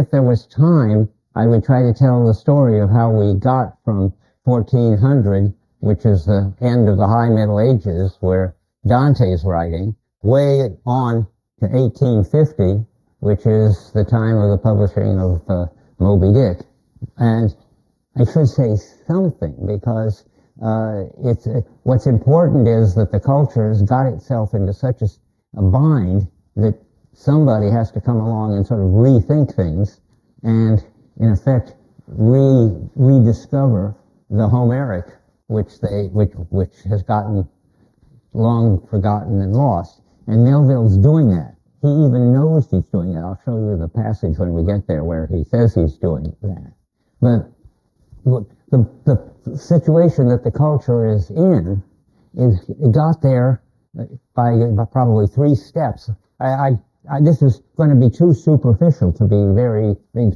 If there was time, I would try to tell the story of how we got from 1400, which is the end of the High Middle Ages, where Dante's writing, way on to 1850, which is the time of the publishing of Moby Dick. And I should say something, because what's important is that the culture has got itself into such a bind that somebody has to come along and sort of rethink things and, in effect, rediscover the Homeric, which has gotten long forgotten and lost. And Melville's doing that. He even knows he's doing it. I'll show you the passage when we get there where he says he's doing that. But the situation that the culture is in it got there by probably 3 steps. This is going to be too superficial to be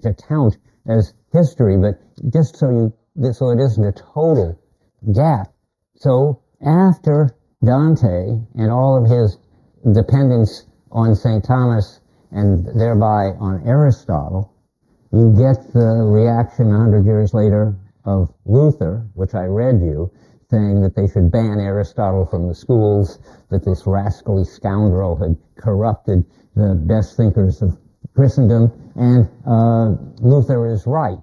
to count as history, but just so it isn't a total gap. So after Dante and all of his dependence on St. Thomas and thereby on Aristotle, you get the reaction 100 years later of Luther, which I read you, saying that they should ban Aristotle from the schools, that this rascally scoundrel had corrupted the best thinkers of Christendom, and Luther is right.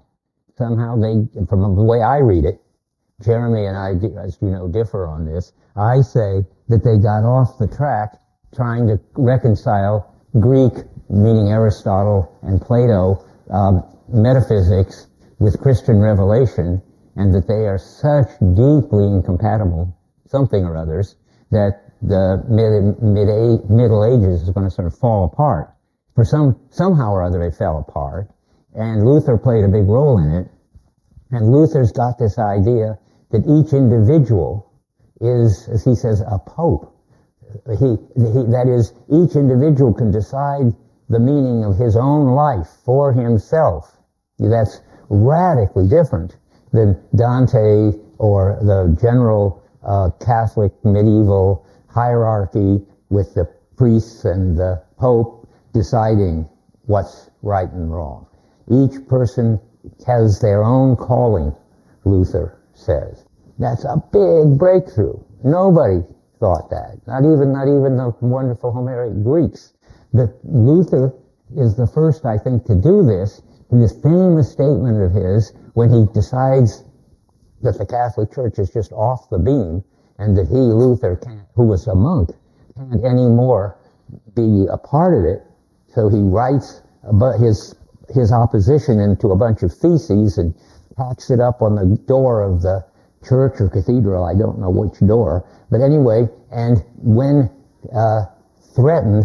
Somehow from the way I read it, Jeremy and I, as you know, differ on this. I say that they got off the track trying to reconcile Greek, meaning Aristotle and Plato, metaphysics with Christian revelation, and that they are such deeply incompatible, something or others, that the Middle Ages is going to sort of fall apart. For somehow or other it fell apart, and Luther played a big role in it, and Luther's got this idea that each individual is, as he says, a pope. That is, each individual can decide the meaning of his own life for himself. That's radically different than Dante or the general Catholic medieval hierarchy with the priests and the pope deciding what's right and wrong. Each person has their own calling, Luther says. That's a big breakthrough. Nobody thought that. Not even the wonderful Homeric Greeks. But Luther is the first, I think, to do this in this famous statement of his when he decides that the Catholic Church is just off the beam and that he, Luther, who was a monk, can't anymore be a part of it. So he writes about his opposition into a bunch of theses and tacks it up on the door of the church or cathedral, I don't know which door. But anyway, and when threatened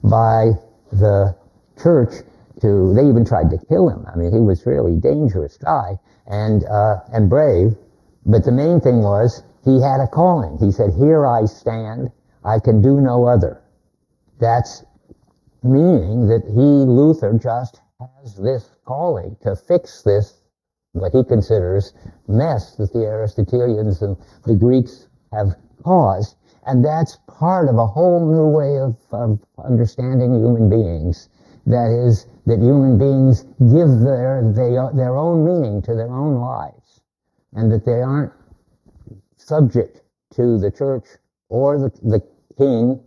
by the church they even tried to kill him. I mean, he was really a dangerous guy and brave. But the main thing was he had a calling. He said, "Here I stand, I can do no other." That's meaning that Luther, just has this calling to fix this, what he considers mess that the Aristotelians and the Greeks have caused. And that's part of a whole new way of understanding human beings. That is, that human beings give their own meaning to their own lives, and that they aren't subject to the church or the king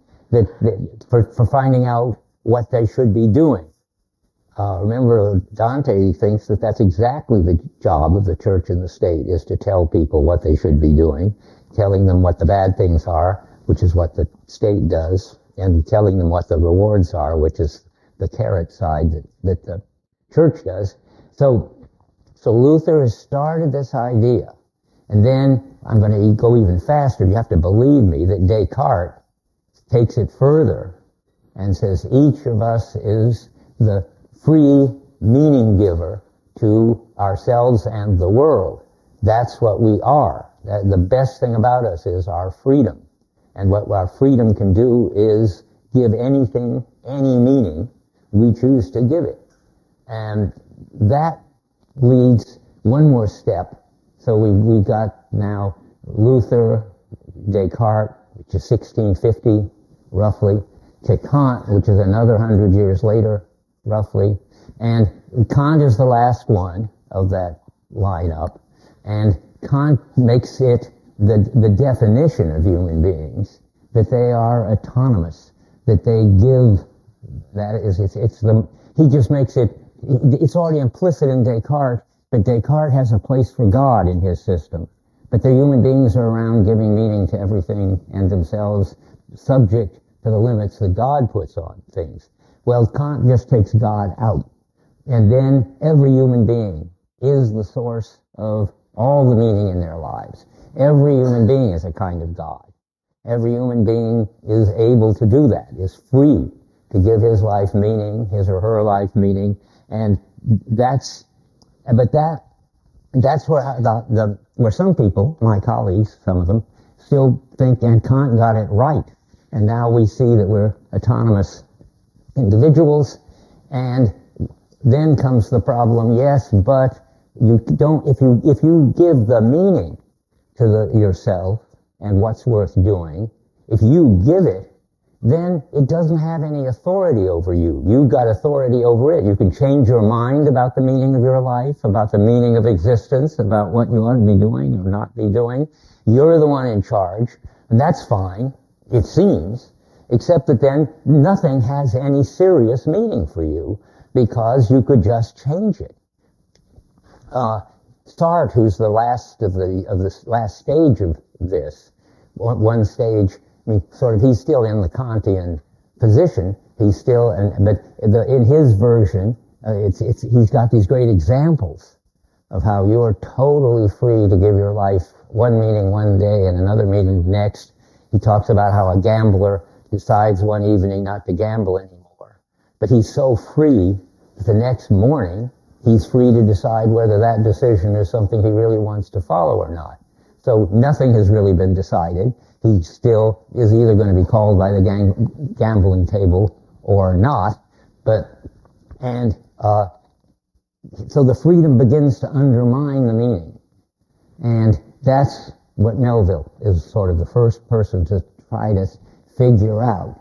for finding out what they should be doing. Remember, Dante thinks that that's exactly the job of the church and the state, is to tell people what they should be doing, telling them what the bad things are, which is what the state does, and telling them what the rewards are, which is the carrot side that the church does. So Luther has started this idea. And then I'm going to go even faster. You have to believe me that Descartes takes it further and says each of us is the free meaning giver to ourselves and the world. That's what we are. The best thing about us is our freedom. And what our freedom can do is give anything, any meaning we choose to give it. And that leads one more step. So we got now Luther, Descartes, which is 1650, roughly, to Kant, which is another 100 years later, roughly, And Kant is the last one of that lineup, and Kant makes it the definition of human beings, that they are autonomous, that they give, that is, he just makes it, it's already implicit in Descartes, but Descartes has a place for God in his system. But the human beings are around giving meaning to everything and themselves subject to the limits that God puts on things. Well, Kant just takes God out. And then every human being is the source of all the meaning in their lives. Every human being is a kind of God. Every human being is able to do that, is free to give his life meaning, his or her life meaning. And that's where where some people, my colleagues, some of them, still think, and Kant got it right. And now we see that we're autonomous individuals, and then comes the problem, yes, but you don't, if you give the meaning to yourself and what's worth doing, if you give it, then it doesn't have any authority over you. You've got authority over it. You can change your mind about the meaning of your life, about the meaning of existence, about what you ought to be doing or not be doing. You're the one in charge, and that's fine, it seems, except that then nothing has any serious meaning for you, because you could just change it. Sartre, who's the last of the last stage of this, one stage, I mean, sort of, he's still in the Kantian position. He's still, in his version, he's got these great examples of how you're totally free to give your life one meaning one day and another meaning next. He talks about how a gambler decides one evening not to gamble anymore. But he's so free that the next morning he's free to decide whether that decision is something he really wants to follow or not. So nothing has really been decided. He still is either going to be called by the gambling table or not. So the freedom begins to undermine the meaning. And that's what Melville is sort of the first person to try to figure out,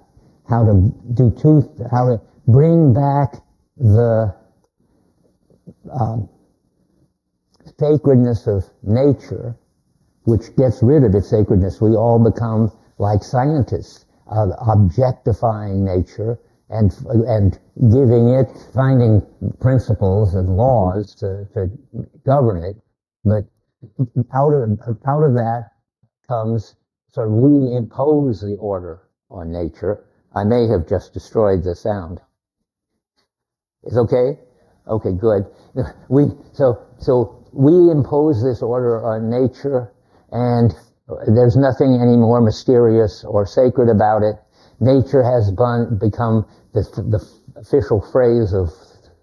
how to bring back the sacredness of nature, which gets rid of its sacredness. We all become like scientists, objectifying nature and finding principles and laws to govern it. But out of that comes sort of we impose the order on nature. I may have just destroyed the sound. It's okay? Okay, good. So we impose this order on nature, and there's nothing any more mysterious or sacred about it. Nature has become the official phrase of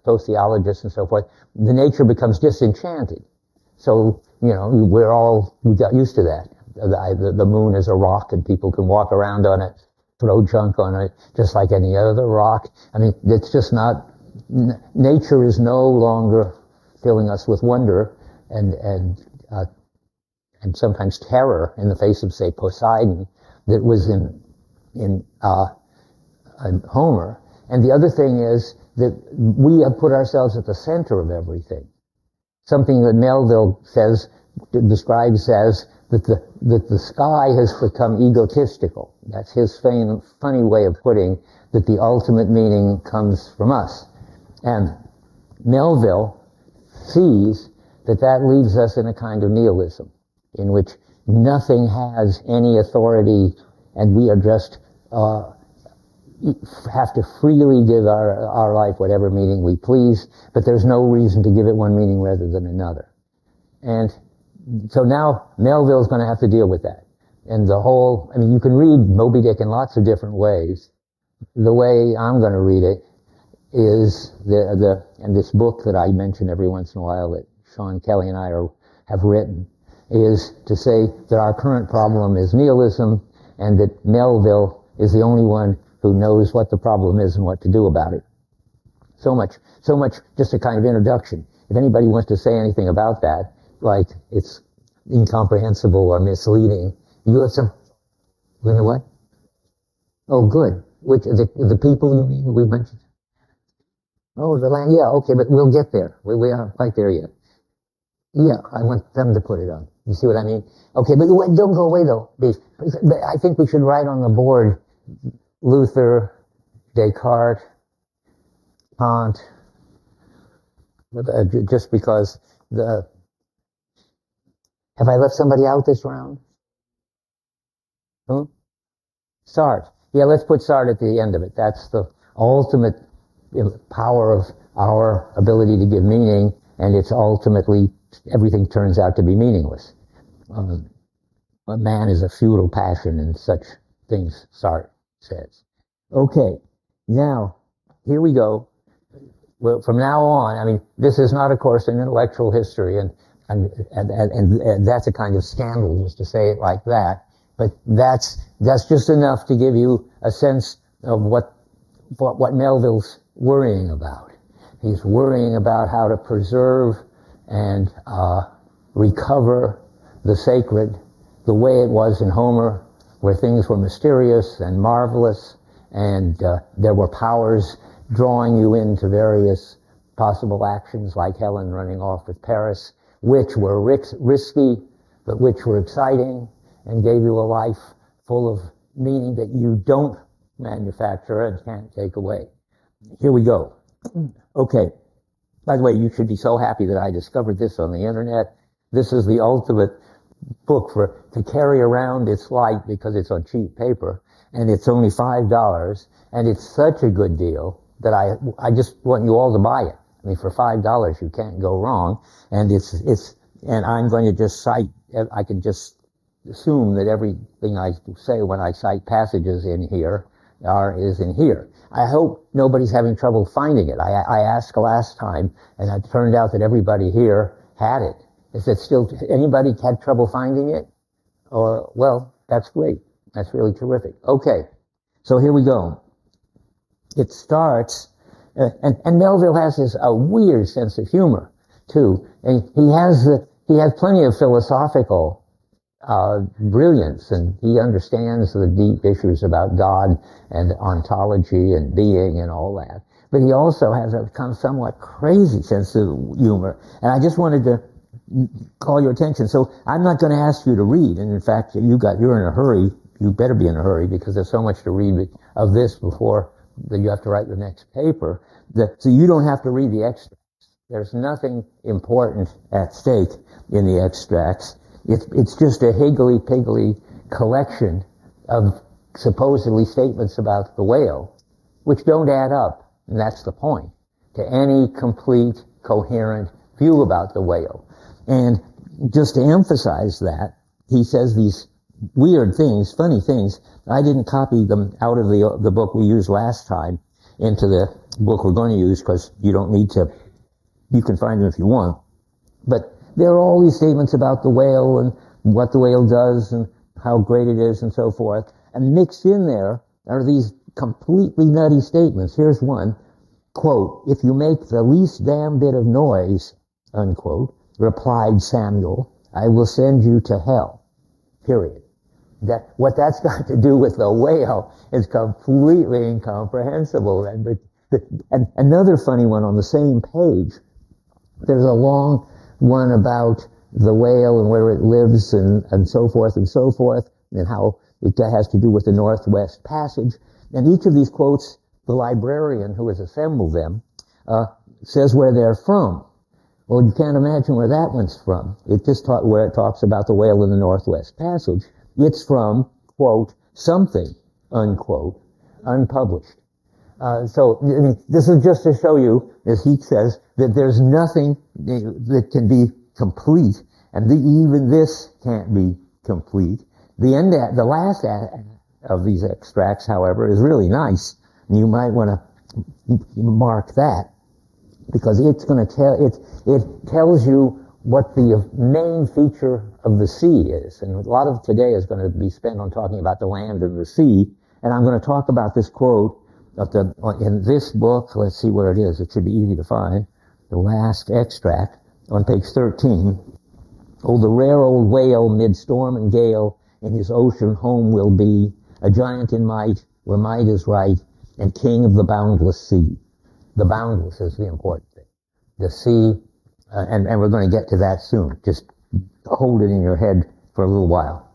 sociologists and so forth. The nature becomes disenchanted. So, we got used to that. The moon is a rock and people can walk around on it, throw junk on it, just like any other rock. I mean, it's just not, nature is no longer filling us with wonder and sometimes terror in the face of, say, Poseidon, that was in Homer. And the other thing is that we have put ourselves at the center of everything. Something that Melville describes as that the sky has become egotistical. That's his funny way of putting that the ultimate meaning comes from us. And Melville sees that leaves us in a kind of nihilism, in which nothing has any authority, and we are just have to freely give our life whatever meaning we please, but there's no reason to give it one meaning rather than another. And so now Melville's going to have to deal with that. And you can read Moby Dick in lots of different ways. The way I'm going to read it is and this book that I mention every once in a while that Sean Kelly and I have written, is to say that our current problem is nihilism, and that Melville is the only one who knows what the problem is and what to do about it. So much, just a kind of introduction. If anybody wants to say anything about that, like it's incomprehensible or misleading, you have some, what? Oh, good. Which, the people you mean we mentioned? Oh, the land, yeah, okay, but we'll get there. We aren't quite there yet. Yeah, I want them to put it on. You see what I mean? Okay, but don't go away though. I think we should write on the board Luther, Descartes, Kant, just because have I left somebody out this round? Sartre. Yeah, let's put Sartre at the end of it. That's the ultimate power of our ability to give meaning, and it's ultimately everything turns out to be meaningless. A man is a futile passion, and such things, Sartre says. Okay, now, here we go. Well, from now on, I mean, this is not a course in intellectual history, and that's a kind of scandal just to say it like that. But that's just enough to give you a sense of what Melville's worrying about. He's worrying about how to preserve and recover the sacred the way it was in Homer, where things were mysterious and marvelous, and there were powers drawing you into various possible actions, like Helen running off with Paris, which were risky, but which were exciting, and gave you a life full of meaning that you don't manufacture and can't take away. Here we go. Okay. By the way, you should be so happy that I discovered this on the internet. This is the ultimate book to carry around. It's light because it's on cheap paper, and it's only $5, and it's such a good deal that I just want you all to buy it. I mean, for $5 you can't go wrong, and and I'm going to just cite, I can just assume that everything I say when I cite passages in here is in here. I hope nobody's having trouble finding it. I asked last time, and it turned out that everybody here had it. Is it still, anybody had trouble finding it? Or, well, that's great. That's really terrific. Okay, so here we go. It starts, and Melville has a weird sense of humor, too. And he has plenty of philosophical brilliance, and he understands the deep issues about God and ontology and being and all that. But he also has a kind of somewhat crazy sense of humor, and I just wanted to call your attention. So I'm not going to ask you to read, and in fact, you're in a hurry. You better be in a hurry because there's so much to read of this before that you have to write your next paper. So you don't have to read the extracts. There's nothing important at stake in the extracts. It's just a higgledy-piggledy collection of supposedly statements about the whale, which don't add up, and that's the point, to any complete, coherent view about the whale. And just to emphasize that, he says these weird things, funny things. I didn't copy them out of the book we used last time into the book we're going to use, because you don't need to, you can find them if you want. But there are all these statements about the whale and what the whale does and how great it is and so forth. And mixed in there are these completely nutty statements. Here's one, quote, "If you make the least damn bit of noise," unquote, replied Samuel, "I will send you to hell," period. What that's got to do with the whale is completely incomprehensible. And another funny one on the same page, there's a long one about the whale and where it lives and so forth, and how it has to do with the Northwest Passage. And each of these quotes, the librarian who has assembled them, says where they're from. Well, you can't imagine where that one's from. It just where it talks about the whale in the Northwest Passage. It's from, quote, something, unquote, unpublished. So I mean, this is just to show you, as he says, that there's nothing that can be complete, and even this can't be complete. The last of these extracts, however, is really nice, and you might want to mark that, because it's going to it tells you what the main feature of the sea is. And a lot of today is going to be spent on talking about the land and the sea. And I'm going to talk about this quote in this book. Let's see where it is. It should be easy to find. The last extract on page 13. "Oh, the rare old whale mid storm and gale in his ocean home will be, a giant in might where might is right, and king of the boundless sea." the boundless is the important thing. The sea, and we're going to get to that soon. Just hold it in your head for a little while.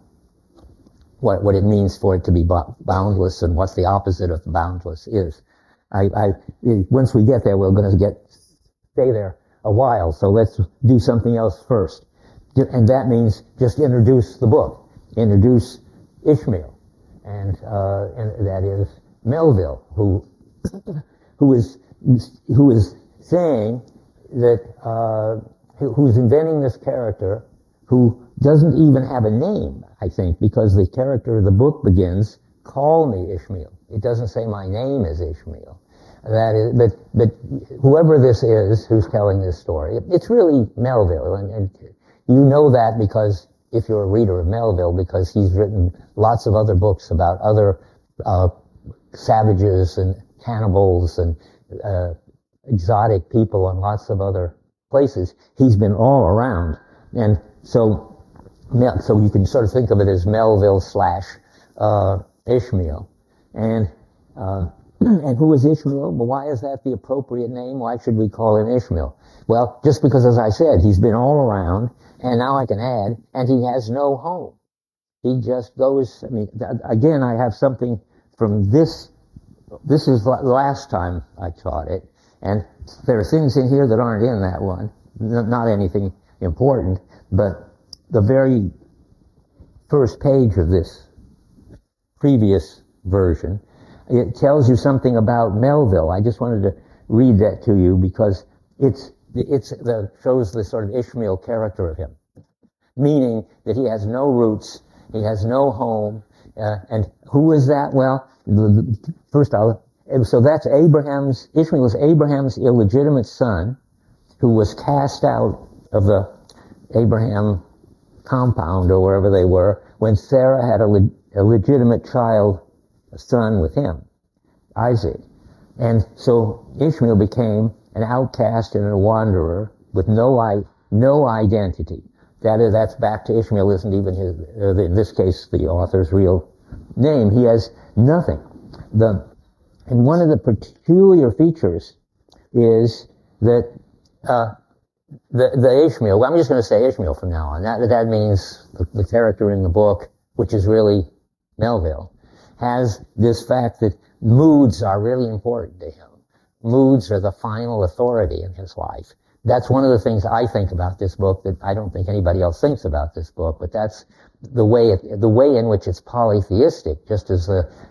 What it means for it to be boundless and what the opposite of boundless is. Once we get there, we're going to stay there a while. So let's do something else first. And that means just introduce the book. Introduce Ishmael. And that is Melville, who is saying that, who's inventing this character who doesn't even have a name, I think, because the character of the book begins, call me Ishmael. It doesn't say my name is Ishmael. That is, but whoever this is who's telling this story, it's really Melville, and you know that because if you're a reader of Melville, because he's written lots of other books about other savages and cannibals and exotic people in lots of other places. He's been all around, and so you can sort of think of it as Melville / Ishmael. And who is Ishmael? Well, why is that the appropriate name? Why should we call him Ishmael? Well, just because, as I said, he's been all around, and now I can add, and he has no home. He just goes, again, I have something from this. This is the last time I taught it, and there are things in here that aren't in that one. Not anything important, but the very first page of this previous version, it tells you something about Melville. I just wanted to read that to you because it shows the sort of Ishmael character of him, meaning that he has no roots, he has no home, and who is that? Well, so that's Ishmael was Abraham's illegitimate son, who was cast out of the Abraham compound or wherever they were when Sarah had a legitimate a son with him, Isaac. And so Ishmael became an outcast and a wanderer with no identity. That's back to Ishmael isn't even his, in this case, the author's real name. He has nothing. And one of the peculiar features is that the Ishmael, well, I'm just going to say Ishmael from now on. That means the character in the book, which is really Melville, has this fact that moods are really important to him. Moods are the final authority in his life. That's one of the things I think about this book that I don't think anybody else thinks about this book, but that's the way in which it's polytheistic. Just as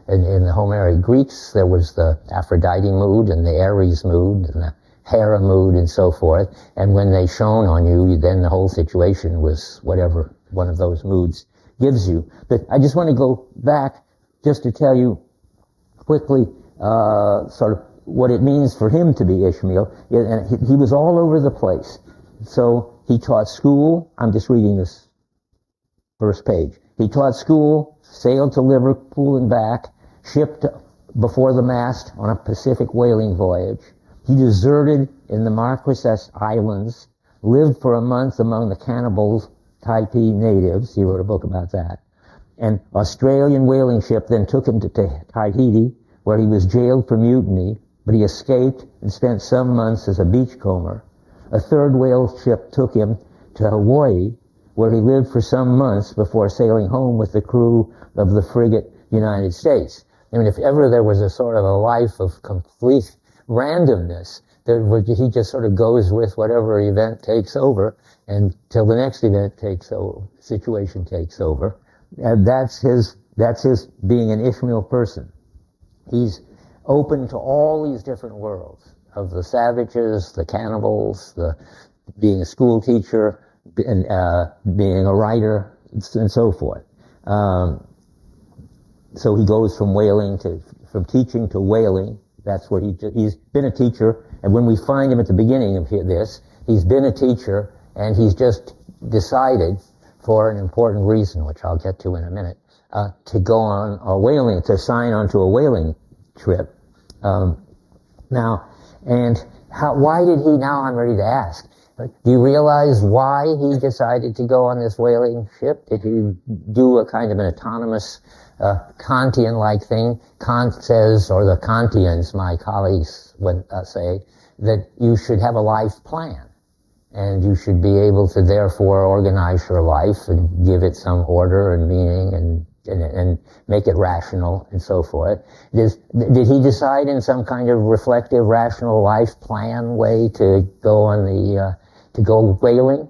in the Homeric Greeks, there was the Aphrodite mood and the Ares mood and the Hera mood and so forth. And when they shone on you, then the whole situation was whatever one of those moods gives you. But I just want to go back just to tell you quickly, sort of what it means for him to be Ishmael. And he was all over the place. So he taught school. I'm just reading this first page. He taught school, sailed to Liverpool and back, shipped before the mast on a Pacific whaling voyage. He deserted in the Marquesas Islands, lived for a month among the cannibals, Taipei natives. He wrote a book about that. An Australian whaling ship then took him to Tahiti, where he was jailed for mutiny, but he escaped and spent some months as a beachcomber. A third whale ship took him to Hawaii, where he lived for some months before sailing home with the crew of the frigate United States. I mean, if ever there was a sort of a life of complete randomness, he just sort of goes with whatever event takes over until the next event situation takes over. And that's his being an Ishmael person. He's open to all these different worlds of the savages, the cannibals, being a school teacher, and being a writer, and so forth. So he goes from teaching to whaling. That's what he's been a teacher. And when we find him at the beginning of this, he's been a teacher, and he's just decided, for an important reason, which I'll get to in a minute, to go on to sign on to a whaling trip. Why did he, now I'm ready to ask, Do you realize why he decided to go on this whaling ship? Did he do a kind of an autonomous Kantian-like thing? Kant says, or the Kantians, my colleagues would say, that you should have a life plan. And you should be able to therefore organize your life and give it some order and meaning and make it rational and so forth. Did he decide in some kind of reflective, rational life plan way to go on to go whaling?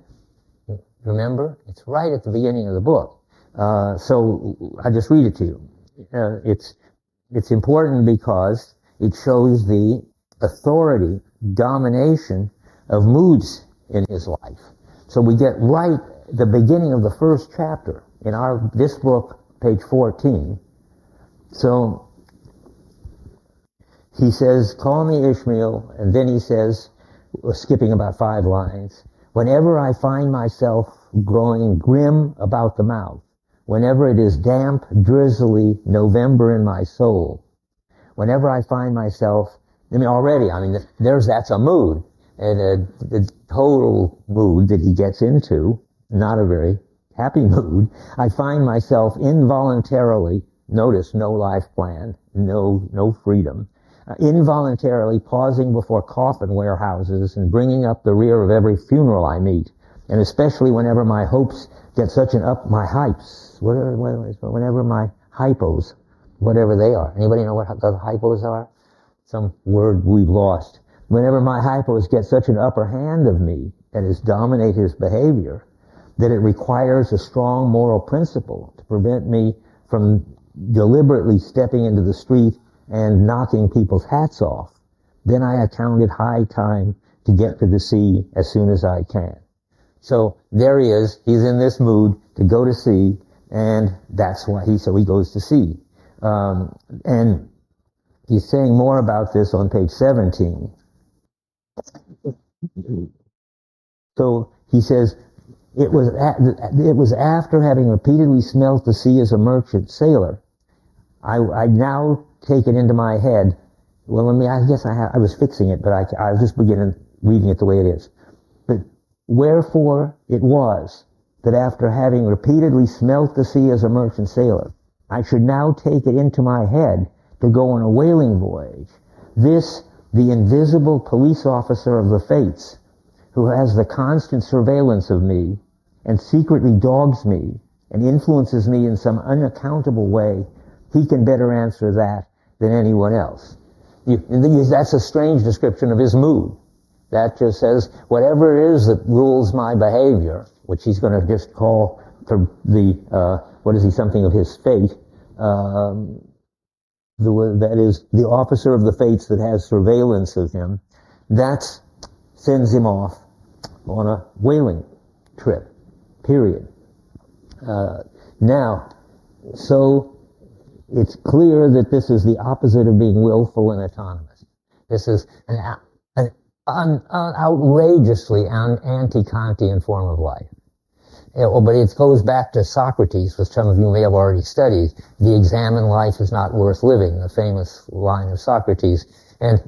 Remember? It's right at the beginning of the book. So I just read it to you. It's important because it shows the authority, domination of moods in his life. So we get right at the beginning of the first chapter in this book, page 14. So he says, call me Ishmael, and then he says, skipping about 5 lines, whenever I find myself growing grim about the mouth, whenever it is damp, drizzly November in my soul, whenever I find myself, that's a mood. And the total mood that he gets into, not a very happy mood, I find myself involuntarily, notice no life plan, no freedom, involuntarily pausing before coffin warehouses and bringing up the rear of every funeral I meet, and especially whenever my hopes get such an up, my hypes, whenever my hypos, whatever they are. Anybody know what the hypos are? Some word we've lost. Whenever my hypos get such an upper hand of me and dominate his behavior, that it requires a strong moral principle to prevent me from deliberately stepping into the street and knocking people's hats off, then I account it high time to get to the sea as soon as I can. So there he is. He's in this mood to go to sea, and that's why he goes to sea. And he's saying more about this on page 17. So he says, it was after having repeatedly smelt the sea as a merchant sailor, I now take it into my head. Well, I was fixing it, but I'll just begin reading it the way it is. But wherefore it was that after having repeatedly smelt the sea as a merchant sailor, I should now take it into my head to go on a whaling voyage. This, the invisible police officer of the fates, who has the constant surveillance of me and secretly dogs me and influences me in some unaccountable way, he can better answer that than anyone else. That's a strange description of his mood. That just says, whatever it is that rules my behavior, which he's going to just call something of his fate, that is the officer of the fates that has surveillance of him, that sends him off on a whaling trip, period. So it's clear that this is the opposite of being willful and autonomous. This is an outrageously anti-Kantian form of life. But it goes back to Socrates, which some of you may have already studied. The examined life is not worth living, the famous line of Socrates. And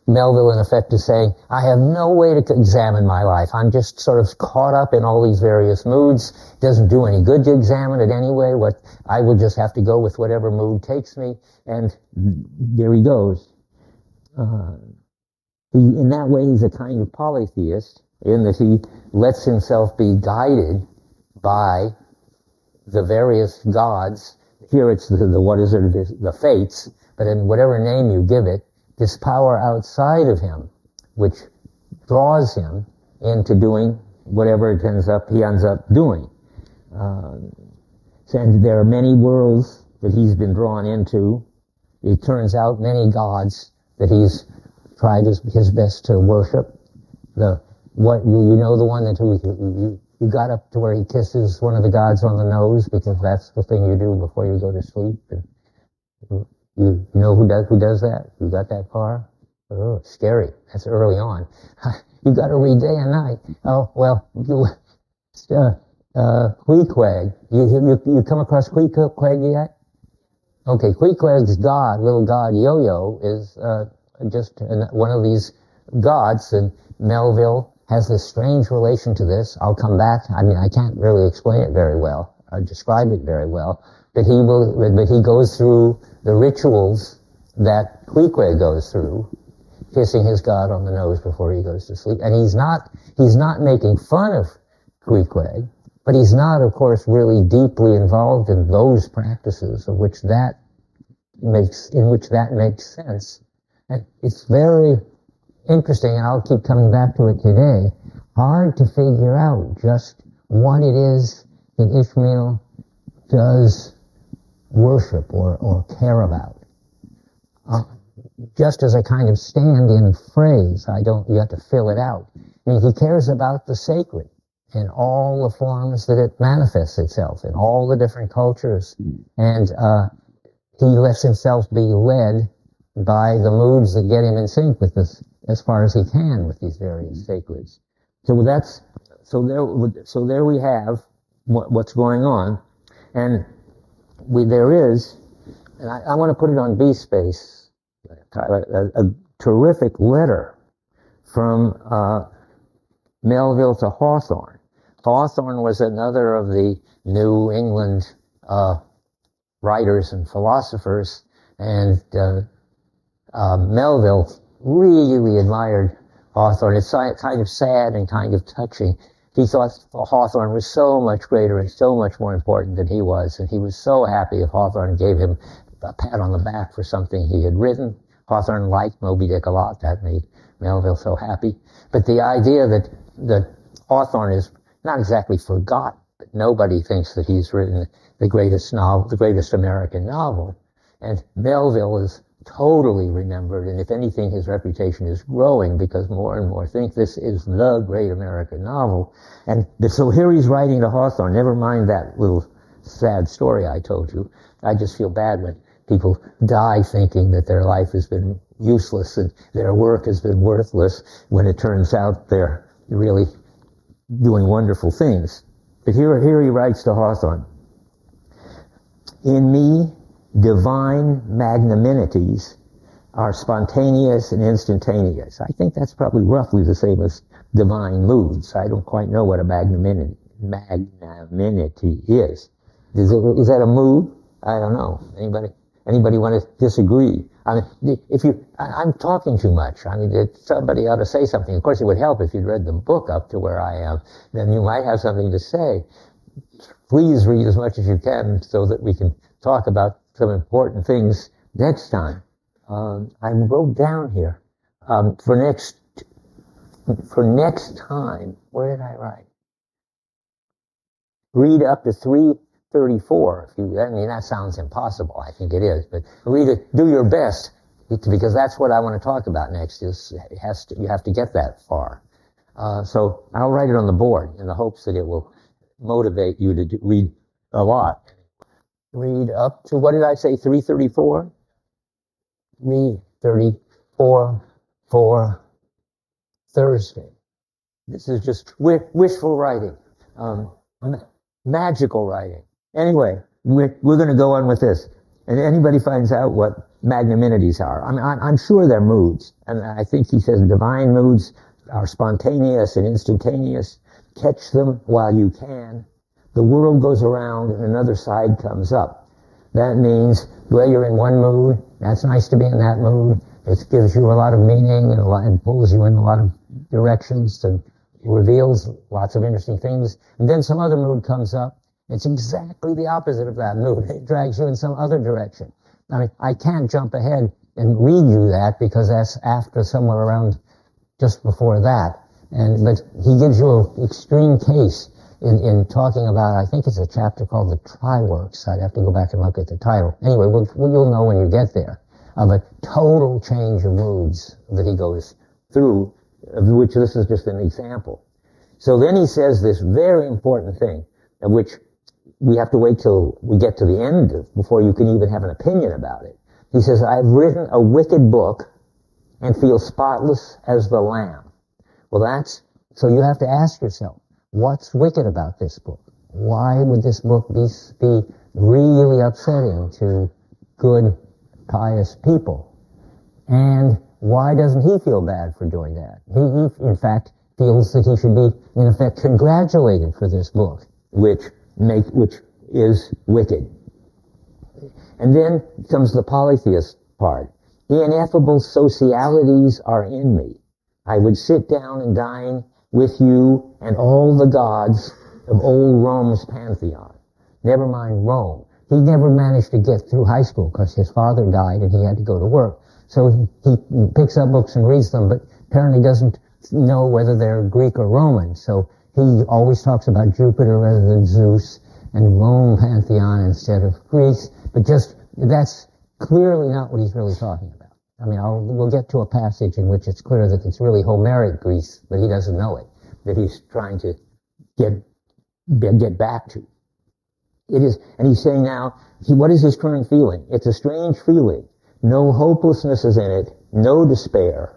Melville, in effect, is saying, I have no way to examine my life. I'm just sort of caught up in all these various moods. It doesn't do any good to examine it anyway. I will just have to go with whatever mood takes me. And there he goes. In that way, he's a kind of polytheist, in that he lets himself be guided by the various gods. Here it's the fates, but in whatever name you give it, this power outside of him, which draws him into doing whatever he ends up doing. And there are many worlds that he's been drawn into. It turns out many gods that he's tried his best to worship. The one that you got up to where he kisses one of the gods on the nose, because that's the thing you do before you go to sleep. And you know who does that? You got that far? Oh, scary. That's early on. You got to read day and night. Oh, well, Queequeg. You come across Queequeg yet? Okay, Queequeg's god, little god Yo-Yo, is just one of these gods, and Melville has this strange relation to this. I'll come back. I mean, I can't really explain it very well, or describe it very well, but he goes through the rituals that Queequeg goes through, kissing his god on the nose before he goes to sleep. And he's not making fun of Queequeg, but he's not, of course, really deeply involved in those practices in which that makes sense. And it's very interesting, and I'll keep coming back to it today, hard to figure out just what it is that Ishmael does worship or care about. Just as a kind of stand-in phrase, you have to fill it out. I mean, he cares about the sacred in all the forms that it manifests itself, in all the different cultures, and he lets himself be led by the moods that get him in sync with this as far as he can with these various sacreds. So there we have what's going on, and there is, and I want to put it on B space, a terrific letter from Melville to Hawthorne. Hawthorne was another of the New England writers and philosophers, and Melville really admired Hawthorne. It's kind of sad and kind of touching. He thought Hawthorne was so much greater and so much more important than he was, and he was so happy if Hawthorne gave him a pat on the back for something he had written. Hawthorne liked Moby Dick a lot. That made Melville so happy. But the idea that Hawthorne is not exactly forgotten, but nobody thinks that he's written the greatest novel, the greatest American novel, and Melville is totally remembered, and if anything, his reputation is growing because more and more think this is the great American novel. And so here he's writing to Hawthorne. Never mind that little sad story I told you. I just feel bad when people die thinking that their life has been useless and their work has been worthless when it turns out they're really doing wonderful things. But here he writes to Hawthorne, "In me, divine magnanimities are spontaneous and instantaneous." I think that's probably roughly the same as divine moods. I don't quite know what a magnanimity is. Is that a mood? I don't know. Anybody want to disagree? I mean, I'm talking too much. I mean, somebody ought to say something. Of course, it would help if you'd read the book up to where I am. Then you might have something to say. Please read as much as you can so that we can talk about some important things next time. I wrote down here for next time. Where did I write? Read up to 334. I mean, that sounds impossible. I think it is, but read it. Do your best, because that's what I want to talk about next. You have to get that far. So I'll write it on the board in the hopes that it will motivate you to read a lot. Read up to, what did I say, 334? 334 for Thursday. This is just wishful writing, magical writing. Anyway, we're going to go on with this. And anybody finds out what magnanimities are, I'm sure they're moods. And I think he says divine moods are spontaneous and instantaneous. Catch them while you can. The world goes around and another side comes up. That means, well, you're in one mood. That's nice to be in that mood. It gives you a lot of meaning and pulls you in a lot of directions and reveals lots of interesting things. And then some other mood comes up. It's exactly the opposite of that mood. It drags you in some other direction. I mean, I can't jump ahead and read you that because that's after somewhere around just before that. But he gives you an extreme case in talking about, I think it's a chapter called the Tri-Works. I'd have to go back and look at the title. Anyway, you'll know when you get there, of a total change of moods that he goes through, of which this is just an example. So then he says this very important thing, of which we have to wait till we get to the end before you can even have an opinion about it. He says, "I've written a wicked book and feel spotless as the lamb." Well, so you have to ask yourself, what's wicked about this book? Why would this book be really upsetting to good, pious people? And why doesn't he feel bad for doing that? He in fact, feels that he should be, in effect, congratulated for this book, which is wicked. And then comes the polytheist part. The ineffable socialities are in me. I would sit down and dine with you and all the gods of old Rome's pantheon. Never mind Rome. He never managed to get through high school because his father died and he had to go to work. So he picks up books and reads them, but apparently doesn't know whether they're Greek or Roman. So he always talks about Jupiter rather than Zeus and Rome pantheon instead of Greece. But just, that's clearly not what he's really talking about. I mean, we'll get to a passage in which it's clear that it's really Homeric Greece, but he doesn't know it, that he's trying to get back to. It is, and he's saying now, what is his current feeling? It's a strange feeling. No hopelessness is in it, no despair,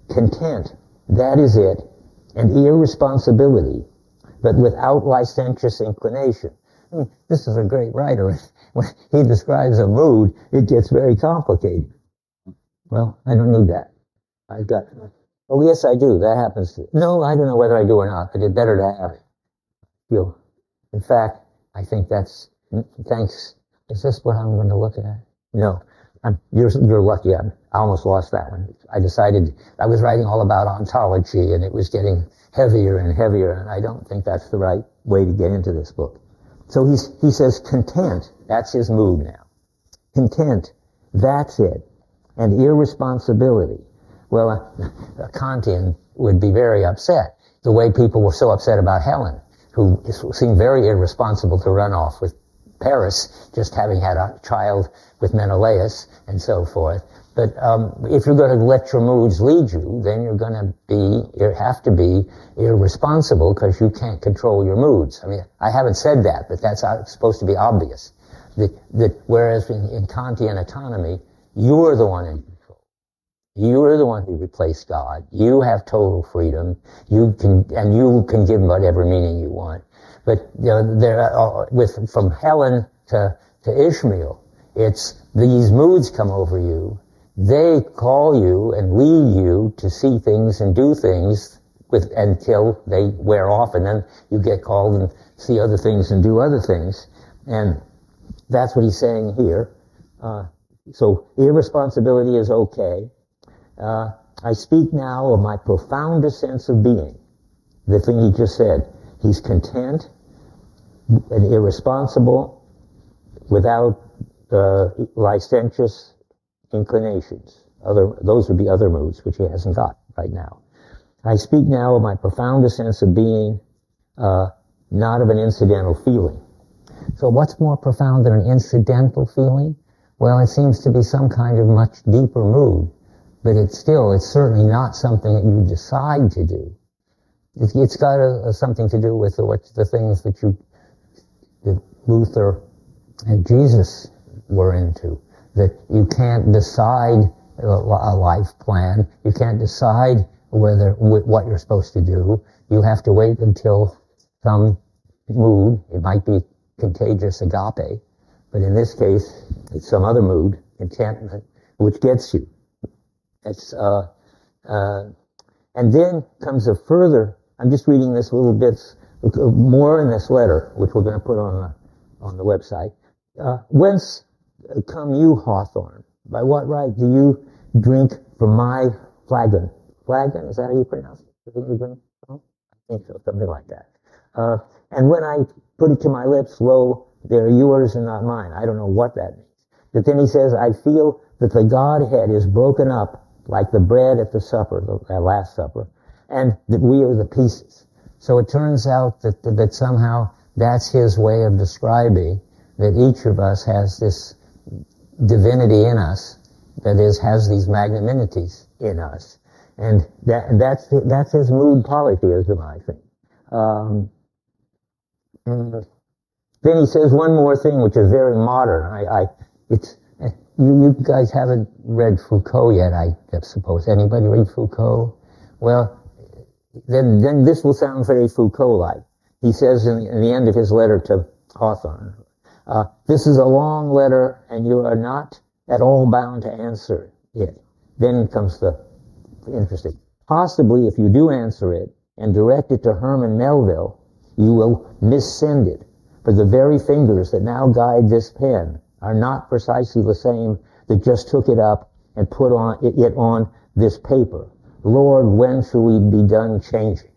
content, that is it, and irresponsibility, but without licentious inclination. I mean, this is a great writer. When he describes a mood, it gets very complicated. Well, I don't need that. I've got, oh yes I do, that happens. No, I don't know whether I do or not, but it's better to have it. In fact, I think that's, thanks, is this what I'm going to look at? No, you're lucky, I almost lost that one. I decided, I was writing all about ontology and it was getting heavier and heavier, and I don't think that's the right way to get into this book. So he says content, that's his mood now. Content, that's it. And irresponsibility. Well, a Kantian would be very upset, the way people were so upset about Helen, who seemed very irresponsible to run off with Paris, just having had a child with Menelaus and so forth. But if you're going to let your moods lead you, then you have to be irresponsible because you can't control your moods. I mean, I haven't said that, but that's supposed to be obvious. Whereas in Kantian autonomy, you're the one in control. You're the one who replaced God. You have total freedom. You can give whatever meaning you want. But from Helen to Ishmael, it's these moods come over you. They call you and lead you to see things and do things until they wear off, and then you get called and see other things and do other things. And that's what he's saying here. So irresponsibility is okay. I speak now of my profoundest sense of being. The thing he just said. He's content and irresponsible without licentious inclinations. Those would be other moods, which he hasn't got right now. I speak now of my profoundest sense of being, not of an incidental feeling. So what's more profound than an incidental feeling? Well, it seems to be some kind of much deeper mood, but it's certainly not something that you decide to do. It's got something to do with the things that Luther and Jesus were into. That you can't decide a life plan. You can't decide what you're supposed to do. You have to wait until some mood, it might be contagious agape, but in this case, it's some other mood, contentment, which gets you. And then comes a further, I'm just reading this little bits, more in this letter, which we're going to put on the website. Whence come you, Hawthorne? By what right do you drink from my flagon? Flagon, is that how you pronounce it? I think so, something like that. And when I put it to my lips, lo, they're yours and not mine. I don't know what that means. But then he says, I feel that the Godhead is broken up like the bread at the supper, the Last Supper, and that we are the pieces. So it turns out that somehow that's his way of describing that each of us has this divinity in us, that is, has these magnanimities in us. And that's his mood polytheism, I think. And then he says one more thing, which is very modern. You guys haven't read Foucault yet, I suppose. Anybody read Foucault? Well, then this will sound very Foucault-like. He says in the end of his letter to Hawthorne, this is a long letter, and you are not at all bound to answer it. Then comes the interesting. Possibly, if you do answer it, and direct it to Herman Melville, you will missend it. For the very fingers that now guide this pen are not precisely the same that just took it up and put it on this paper. Lord, when shall we be done changing?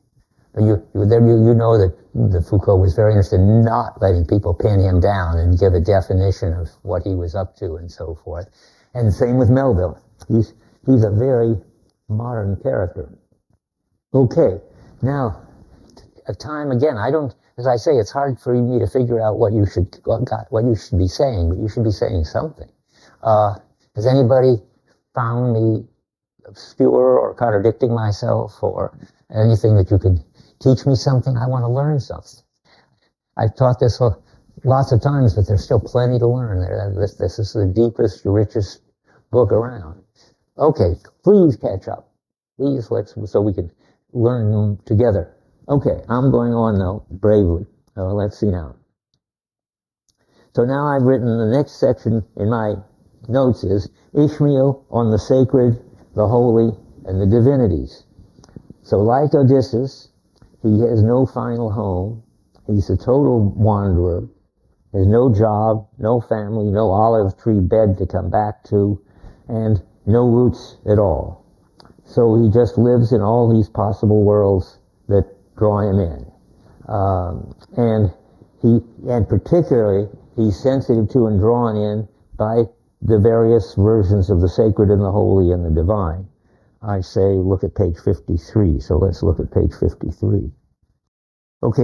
You know that Foucault was very interested in not letting people pin him down and give a definition of what he was up to and so forth. And same with Melville. He's a very modern character. Okay, now, time again, as I say, it's hard for me to figure out what you should be saying, but you should be saying something. Has anybody found me obscure or contradicting myself, or anything that you could teach me something? I want to learn something. I've taught this lots of times, but there's still plenty to learn there. This is the deepest, richest book around. Okay, please catch up. Please, so we can learn them together. Okay, I'm going on now, bravely. Let's see now. So now I've written the next section in my notes is Ishmael on the sacred, the holy, and the divinities. So like Odysseus, he has no final home. He's a total wanderer. There's no job, no family, no olive tree bed to come back to, and no roots at all. So he just lives in all these possible worlds that draw him in. And particularly, he's sensitive to and drawn in by the various versions of the sacred and the holy and the divine. I say, look at page 53. So let's look at page 53. Okay,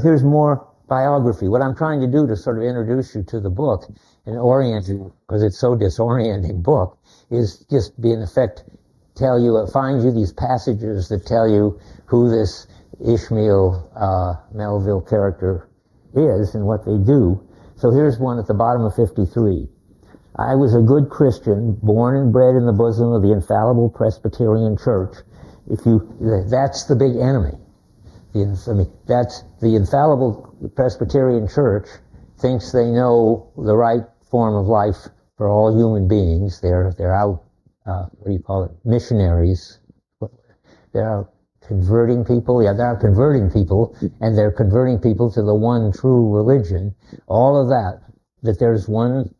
here's more biography. What I'm trying to do to sort of introduce you to the book and orient you, because it's so disorienting book, is just be in effect find you these passages that tell you who this Ishmael Melville character is and what they do. So here's one at the bottom of 53. I was a good Christian, born and bred in the bosom of the infallible Presbyterian Church. That's the big enemy. That's the infallible Presbyterian Church thinks they know the right form of life for all human beings. They're out, missionaries. They're out converting people. Yeah, they're out converting people, and they're converting people to the one true religion. All of that there's one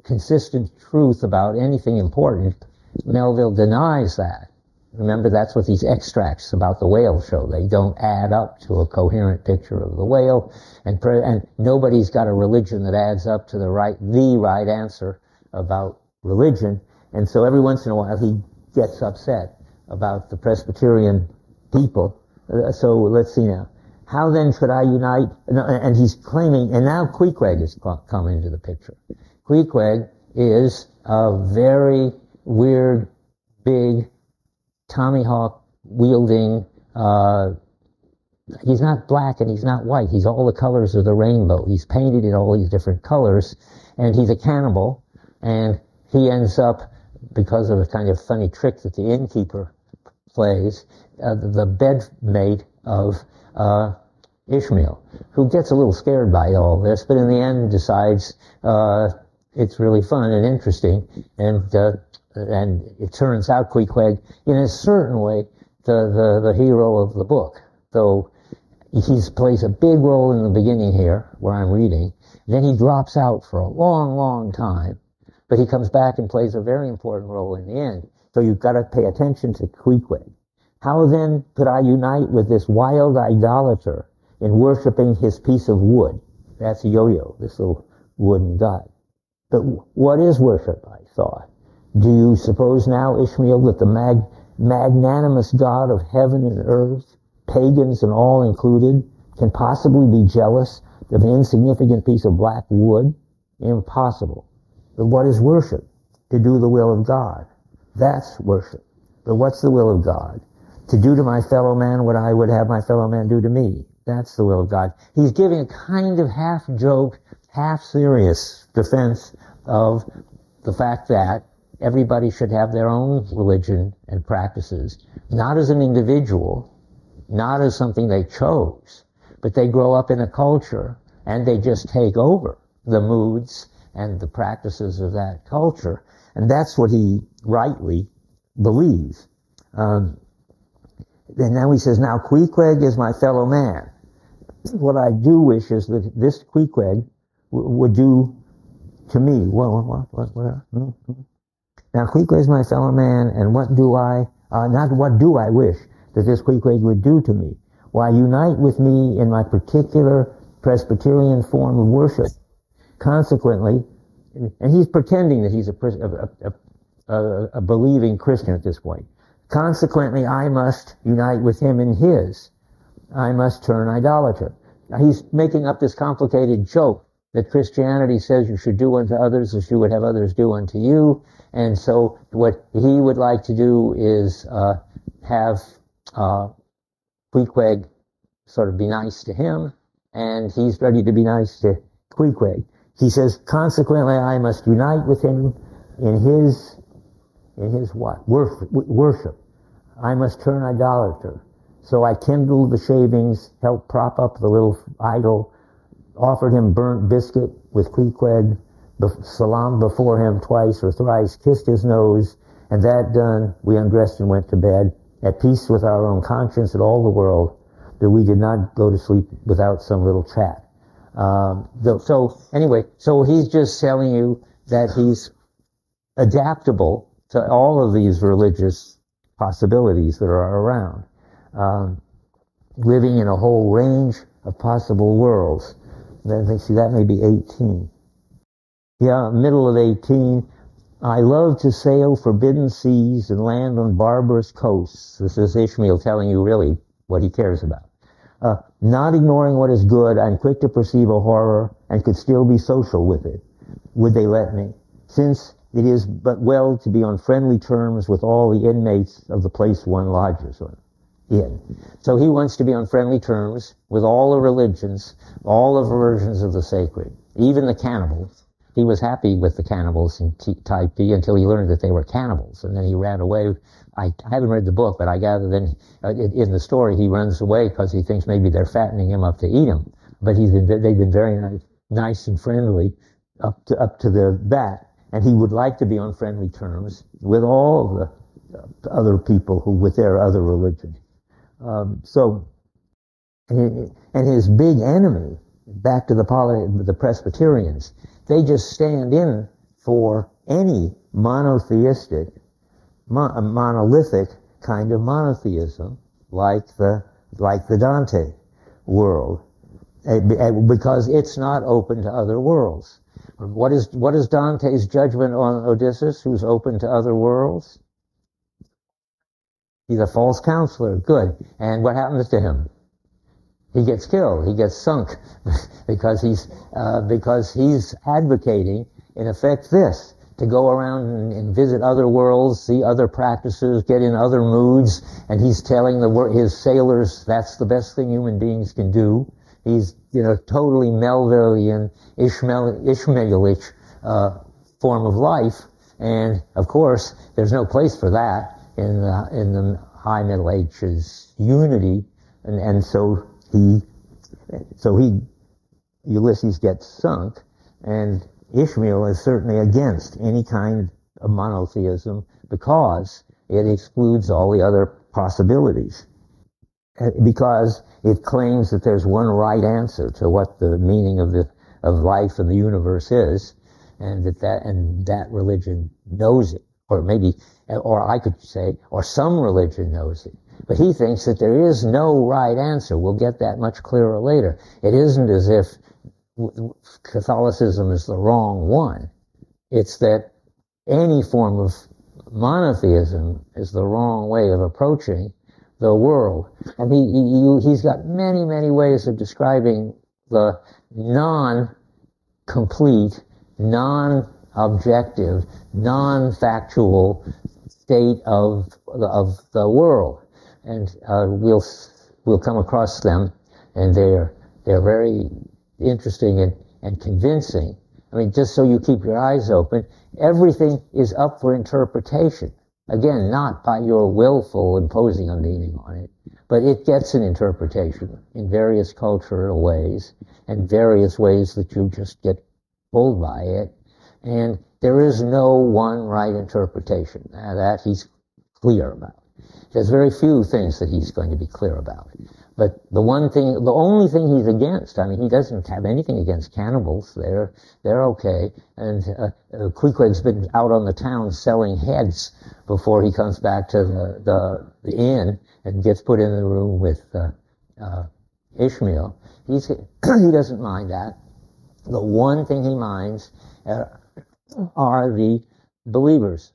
consistent truth about anything important. Melville denies that. Remember, that's what these extracts about the whale show. They don't add up to a coherent picture of the whale, and nobody's got a religion that adds up to the right answer about religion. And so every once in a while he gets upset about the Presbyterian people. So let's see now. How then should I unite? And he's claiming, and now Queequeg has come into the picture. Queequeg is a very weird, big, Tommy Hawk wielding, he's not black and he's not white. He's all the colors of the rainbow. He's painted in all these different colors, and he's a cannibal, and he ends up, because of a kind of funny trick that the innkeeper plays, the bedmate of Ishmael, who gets a little scared by all this, but in the end decides it's really fun and interesting, and it turns out Queequeg, in a certain way, the hero of the book. Though he plays a big role in the beginning here, where I'm reading. Then he drops out for a long, long time, but he comes back and plays a very important role in the end. So you've got to pay attention to Queequeg. How then could I unite with this wild idolater in worshiping his piece of wood? That's a yo-yo, this little wooden god. But what is worship, I thought? Do you suppose now, Ishmael, that the magnanimous God of heaven and earth, pagans and all included, can possibly be jealous of an insignificant piece of black wood? Impossible. But what is worship? To do the will of God. That's worship. But what's the will of God? To do to my fellow man what I would have my fellow man do to me. That's the will of God. He's giving a kind of half-joke, half-serious defense of the fact that everybody should have their own religion and practices, not as an individual, not as something they chose, but they grow up in a culture and they just take over the moods and the practices of that culture. And that's what he rightly believes. And now he says, now Queequeg is my fellow man. What I do wish is that this Queequeg would do to me. Now Queequeg is my fellow man, and what do I wish that this Queequeg would do to me? Why, unite with me in my particular Presbyterian form of worship. Consequently, and he's pretending that he's a believing Christian at this point. Consequently, I must unite with him in his. I must turn idolater. Now, he's making up this complicated joke that Christianity says you should do unto others as you would have others do unto you. And so what he would like to do is have Queequeg sort of be nice to him, and he's ready to be nice to Queequeg. He says, consequently, I must unite with him in his what? Worship. I must turn idolater. So I kindled the shavings, helped prop up the little idol, offered him burnt biscuit with Queequeg, salamed before him twice or thrice, kissed his nose, and that done, we undressed and went to bed, at peace with our own conscience and all the world, that we did not go to sleep without some little chat. So he's just telling you that he's adaptable to all of these religious possibilities that are around, living in a whole range of possible worlds. See, that may be 18. Yeah, middle of 18. I love to sail forbidden seas and land on barbarous coasts. This is Ishmael telling you really what he cares about. Not ignoring what is good, I'm quick to perceive a horror and could still be social with it. Would they let me? Since it is but well to be on friendly terms with all the inmates of the place one lodges in. So he wants to be on friendly terms with all the religions, all the versions of the sacred, even the cannibals. He was happy with the cannibals in Type B until he learned that they were cannibals, and then he ran away. I haven't read the book, but I gather then in the story he runs away because he thinks maybe they're fattening him up to eat him. But they've been very nice and friendly up to that, and he would like to be on friendly terms with all the other people with their other religion. And his big enemy, back to the Presbyterians, they just stand in for any monolithic kind of monotheism, like the Dante world, because it's not open to other worlds. What is Dante's judgment on Odysseus, who's open to other worlds? He's a false counselor. Good. And what happens to him? He gets killed. He gets sunk because he's advocating, in effect, this: to go around and visit other worlds, see other practices, get in other moods, and he's telling his sailors that's the best thing human beings can do. He's totally Melvillian, Ishmaelic form of life, and of course there's no place for that in the High Middle Ages unity, and so Ulysses gets sunk, and Ishmael is certainly against any kind of monotheism because it excludes all the other possibilities, because it claims that there's one right answer to what the meaning of life and the universe is, and that religion knows it, or I could say, or some religion knows it. But he thinks that there is no right answer. We'll get that much clearer later. It isn't as if Catholicism is the wrong one. It's that any form of monotheism is the wrong way of approaching the world. And he's got many, many ways of describing the non-complete, non-objective, non-factual state of the world. And we'll come across them, and they're very interesting and convincing. I mean, just so you keep your eyes open, everything is up for interpretation. Again, not by your willful imposing a meaning on it, but it gets an interpretation in various cultural ways and various ways that you just get pulled by it. And there is no one right interpretation. Now, that he's clear about. There's very few things that he's going to be clear about. But the only thing he's against, I mean, he doesn't have anything against cannibals. They're okay. And Queequeg's been out on the town selling heads before he comes back to the inn and gets put in the room with Ishmael. He doesn't mind that. The one thing he minds are the believers.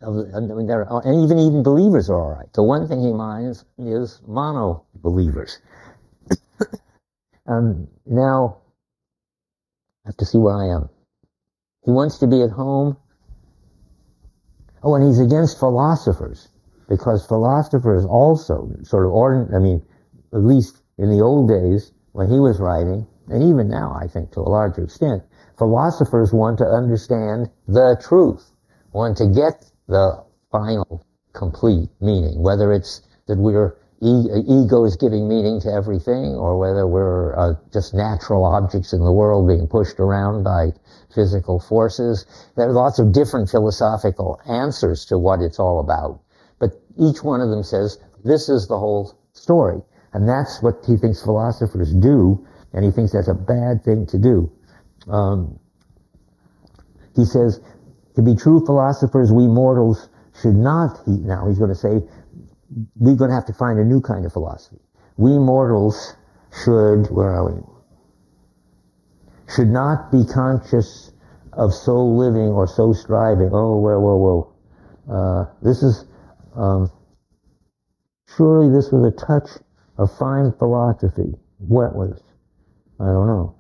And even believers are all right. The one thing he minds is mono-believers. Now, I have to see where I am. He wants to be at home. Oh, and he's against philosophers, because philosophers also sort of at least in the old days when he was writing, and even now, I think, to a larger extent, philosophers want to understand the truth, want to get the final, complete meaning, whether it's that we're ego is giving meaning to everything, or whether we're just natural objects in the world being pushed around by physical forces. There are lots of different philosophical answers to what it's all about. But each one of them says, this is the whole story. And that's what he thinks philosophers do, and he thinks that's a bad thing to do. He says, to be true philosophers, we mortals should not, now he's going to say, we're going to have to find a new kind of philosophy. We mortals should, where are we? Should not be conscious of so living or so striving. Oh, whoa. This is, surely this was a touch of fine philosophy. What was it? I don't know.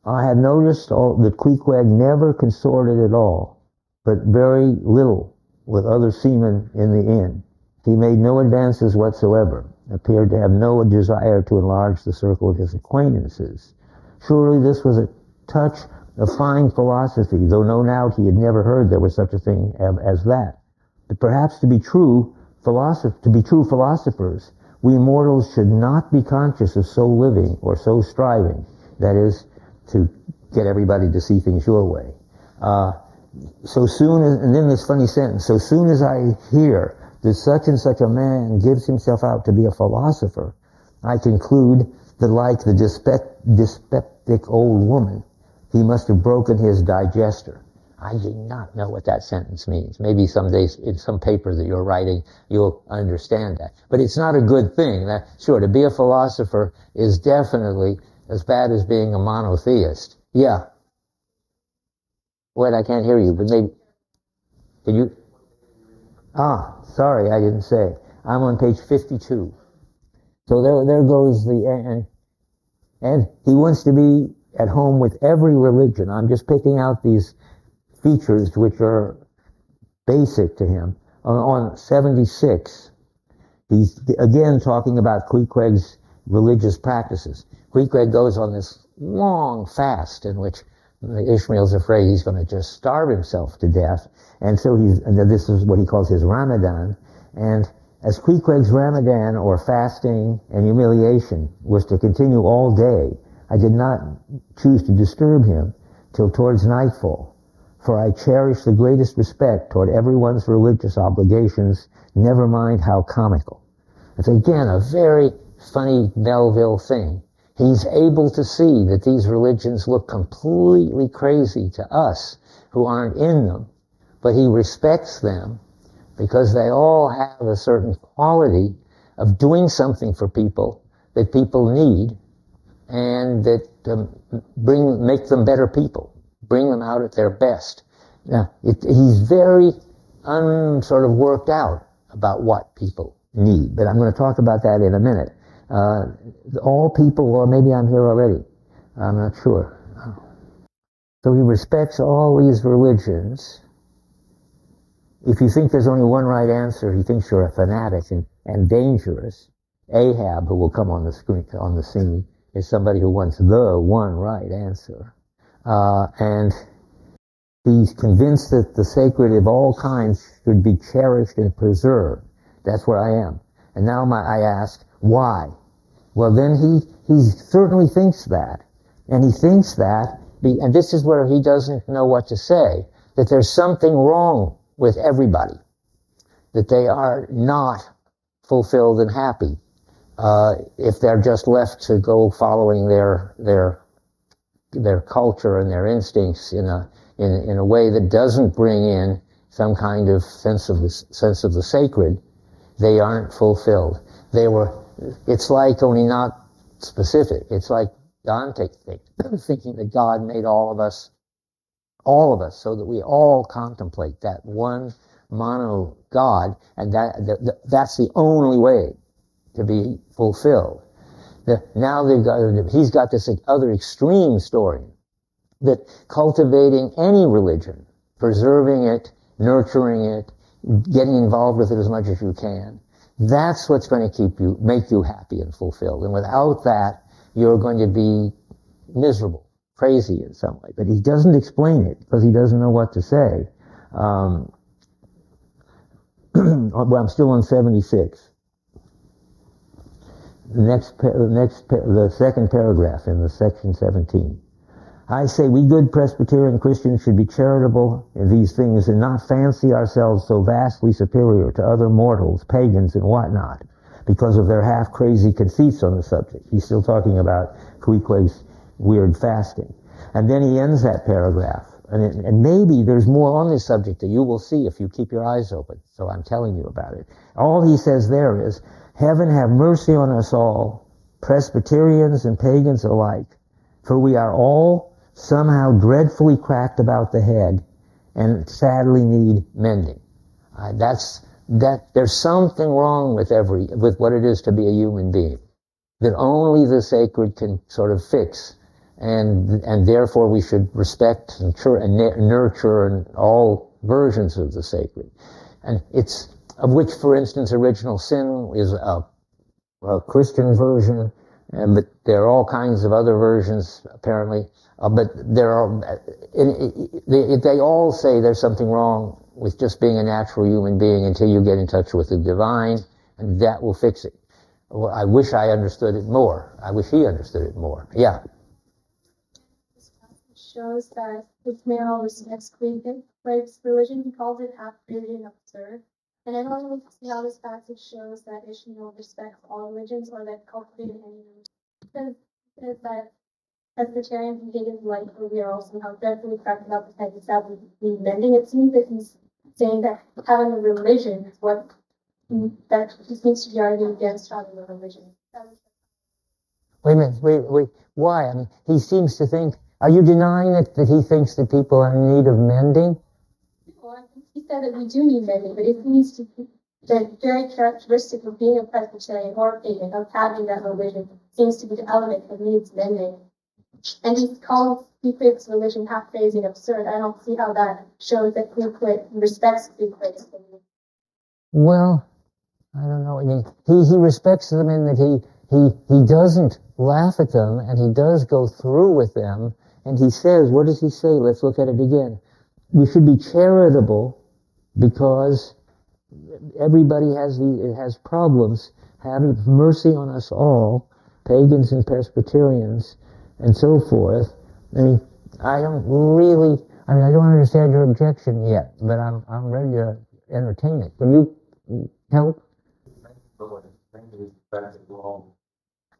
I had noticed that Queequeg never consorted at all, but very little with other seamen in the inn. He made no advances whatsoever, appeared to have no desire to enlarge the circle of his acquaintances. Surely this was a touch of fine philosophy, though no doubt he had never heard there was such a thing as that. But perhaps to be true philosophers, we mortals should not be conscious of so living or so striving, that is, to get everybody to see things your way. And then this funny sentence, so soon as I hear that such and such a man gives himself out to be a philosopher, I conclude that like the dyspeptic old woman, he must have broken his digester. I do not know what that sentence means. Maybe someday in some paper that you're writing, you'll understand that. But it's not a good thing. Sure, to be a philosopher is definitely as bad as being a monotheist. Yeah. Wait, I can't hear you, but maybe, can you? Sorry, I didn't say. I'm on page 52. So there goes and he wants to be at home with every religion. I'm just picking out these features which are basic to him. On 76, he's again talking about Queequeg's religious practices. Queequeg goes on this long fast in which Ishmael's afraid he's going to just starve himself to death. And so this is what he calls his Ramadan. And as Queequeg's Ramadan, or fasting and humiliation, was to continue all day, I did not choose to disturb him till towards nightfall, for I cherish the greatest respect toward everyone's religious obligations, never mind how comical. It's again a very funny Melville thing. He's able to see that these religions look completely crazy to us who aren't in them, but he respects them because they all have a certain quality of doing something for people that people need, and that make them better people, bring them out at their best. Now, he's very sort of worked out about what people need, but I'm going to talk about that in a minute. All people, or maybe I'm here already, I'm not sure. So he respects all these religions. If you think there's only one right answer, he thinks you're a fanatic and dangerous. Ahab, who will come on the scene, is somebody who wants the one right answer. And he's convinced that the sacred of all kinds should be cherished and preserved. That's where I am. And now I ask, why? Well, then he certainly thinks that. And he thinks that, and this is where he doesn't know what to say, that there's something wrong with everybody. that they are not fulfilled and happy if they're just left to go following their culture and their instincts in a way that doesn't bring in some kind of sense of the sacred. They aren't fulfilled. It's like, only not specific. It's like Dante thinking that God made all of us, so that we all contemplate that one mono God, and that's the only way to be fulfilled. Now he's got this other extreme story, that cultivating any religion, preserving it, nurturing it, getting involved with it as much as you can, that's what's going to make you happy and fulfilled. And without that, you're going to be miserable, crazy in some way. But he doesn't explain it because he doesn't know what to say. Well, I'm still on 76. The second paragraph in the section 17. I say we good Presbyterian Christians should be charitable in these things and not fancy ourselves so vastly superior to other mortals, pagans and whatnot, because of their half-crazy conceits on the subject. He's still talking about Queequeg's weird fasting. And then he ends that paragraph. And maybe there's more on this subject that you will see if you keep your eyes open. So I'm telling you about it. All he says there is, heaven have mercy on us all, Presbyterians and pagans alike, for we are all somehow dreadfully cracked about the head and sadly need mending. There's something wrong with what it is to be a human being that only the sacred can sort of fix, and therefore we should respect and nurture all versions of the sacred. And it's of which, for instance, original sin is a Christian version, but there are all kinds of other versions apparently. But they all say there's something wrong with just being a natural human being until you get in touch with the divine, and that will fix it. Well, I wish I understood it more. I wish he understood it more. Yeah. This passage shows that Ismail respects Queequeg's religion. He calls it half-crazy and absurd. And I don't really see how this passage shows that Ishmael respects all religions or that cultivating any religion. It says that Presbyterians and pagans alike, we are all somehow dreadfully cracked about the type of stuff we need mending. It seems that he's saying that having a religion is what that he seems to be arguing against having a religion. Wait a minute, wait, why? I mean, he seems to think, are you denying that he thinks that people are in need of mending? Well, I think he said that we do need mending, but it seems to be the very characteristic of being a Presbyterian or a pagan, of having that religion, seems to be the element that needs mending. And he calls Queequeg's religion half-crazy and absurd. I don't see how that shows that Queequeg respects Queequeg's religion. Well, I don't know. I mean, he respects them in that he doesn't laugh at them, and he does go through with them, and he says, what does he say? Let's look at it again. We should be charitable because everybody has problems. Having mercy on us all, pagans and Presbyterians, and so forth. I mean, I don't understand your objection yet, but I'm ready to entertain it. Can you help?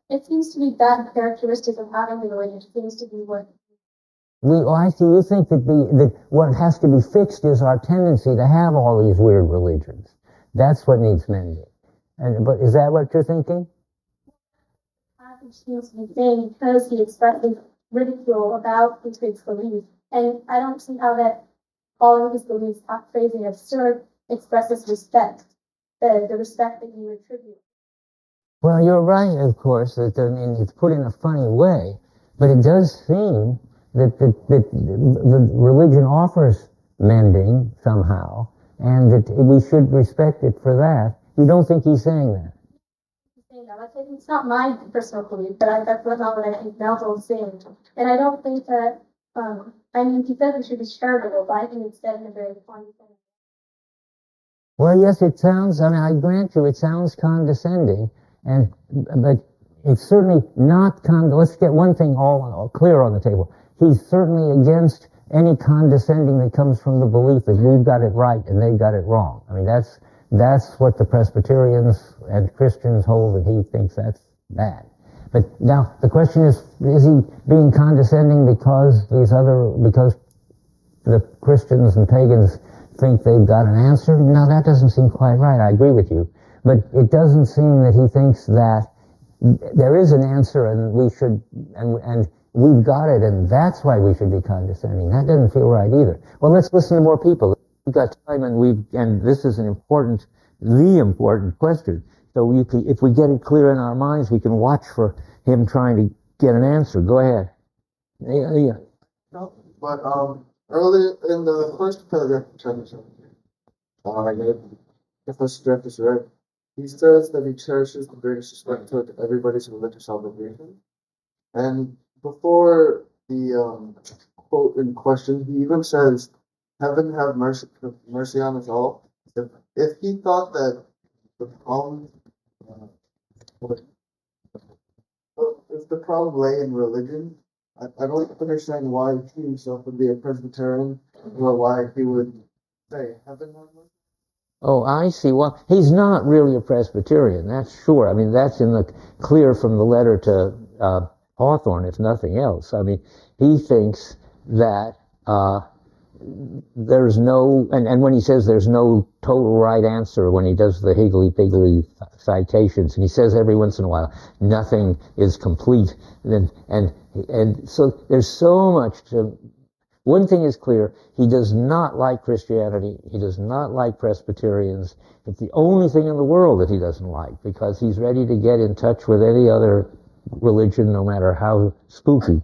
It seems to be that characteristic of having the religion. It seems to be what. I see. You think that what has to be fixed is our tendency to have all these weird religions. That's what needs mending. But is that what you're thinking? Seems to be saying because he expresses ridicule about Queequeg's beliefs, and I don't see how that all of his beliefs are crazy and absurd expresses respect, the respect that you attribute. Well, you're right, of course, that it's put in a funny way, but it does seem that the religion offers mending somehow, and that we should respect it for that. You don't think he's saying that? It's not my personal belief, but that's not what I think Melville is saying. And I don't think that, he says it should be charitable, but I think it's said in a very condescending. Well, yes, it sounds, I grant you, it sounds condescending, but it's certainly not let's get one thing all clear on the table. He's certainly against any condescending that comes from the belief that we've got it right and they've got it wrong. I mean, that's what the Presbyterians and Christians hold, and he thinks that's bad. But now the question is he being condescending because the Christians and pagans think they've got an answer? No, that doesn't seem quite right. I agree with you. But it doesn't seem that he thinks that there is an answer and we should, and we've got it, and that's why we should be condescending. That doesn't feel right either. Well, let's listen to more people. We've got time, and this is the important question. So if we get it clear in our minds, we can watch for him trying to get an answer. Go ahead. Yeah. No, but earlier in the first paragraph of chapter 17, Professor Dreyfus read, he says that he cherishes the greatest respect toward everybody's religious obligation. And before the quote in question, he even says, "Heaven have mercy on us all." If he thought that the problem, if the problem lay in religion, I don't understand why he himself would be a Presbyterian, or why he would say heaven have mercy. Oh, I see. Well, he's not really a Presbyterian, that's sure. I mean, that's clear from the letter to Hawthorne, if nothing else. I mean, he thinks that there's no, and when he says there's no total right answer, when he does the higgledy-piggledy citations, and he says every once in a while, nothing is complete, and so there's so much to. One thing is clear, he does not like Christianity, he does not like Presbyterians. It's the only thing in the world that he doesn't like, because he's ready to get in touch with any other religion, no matter how spooky.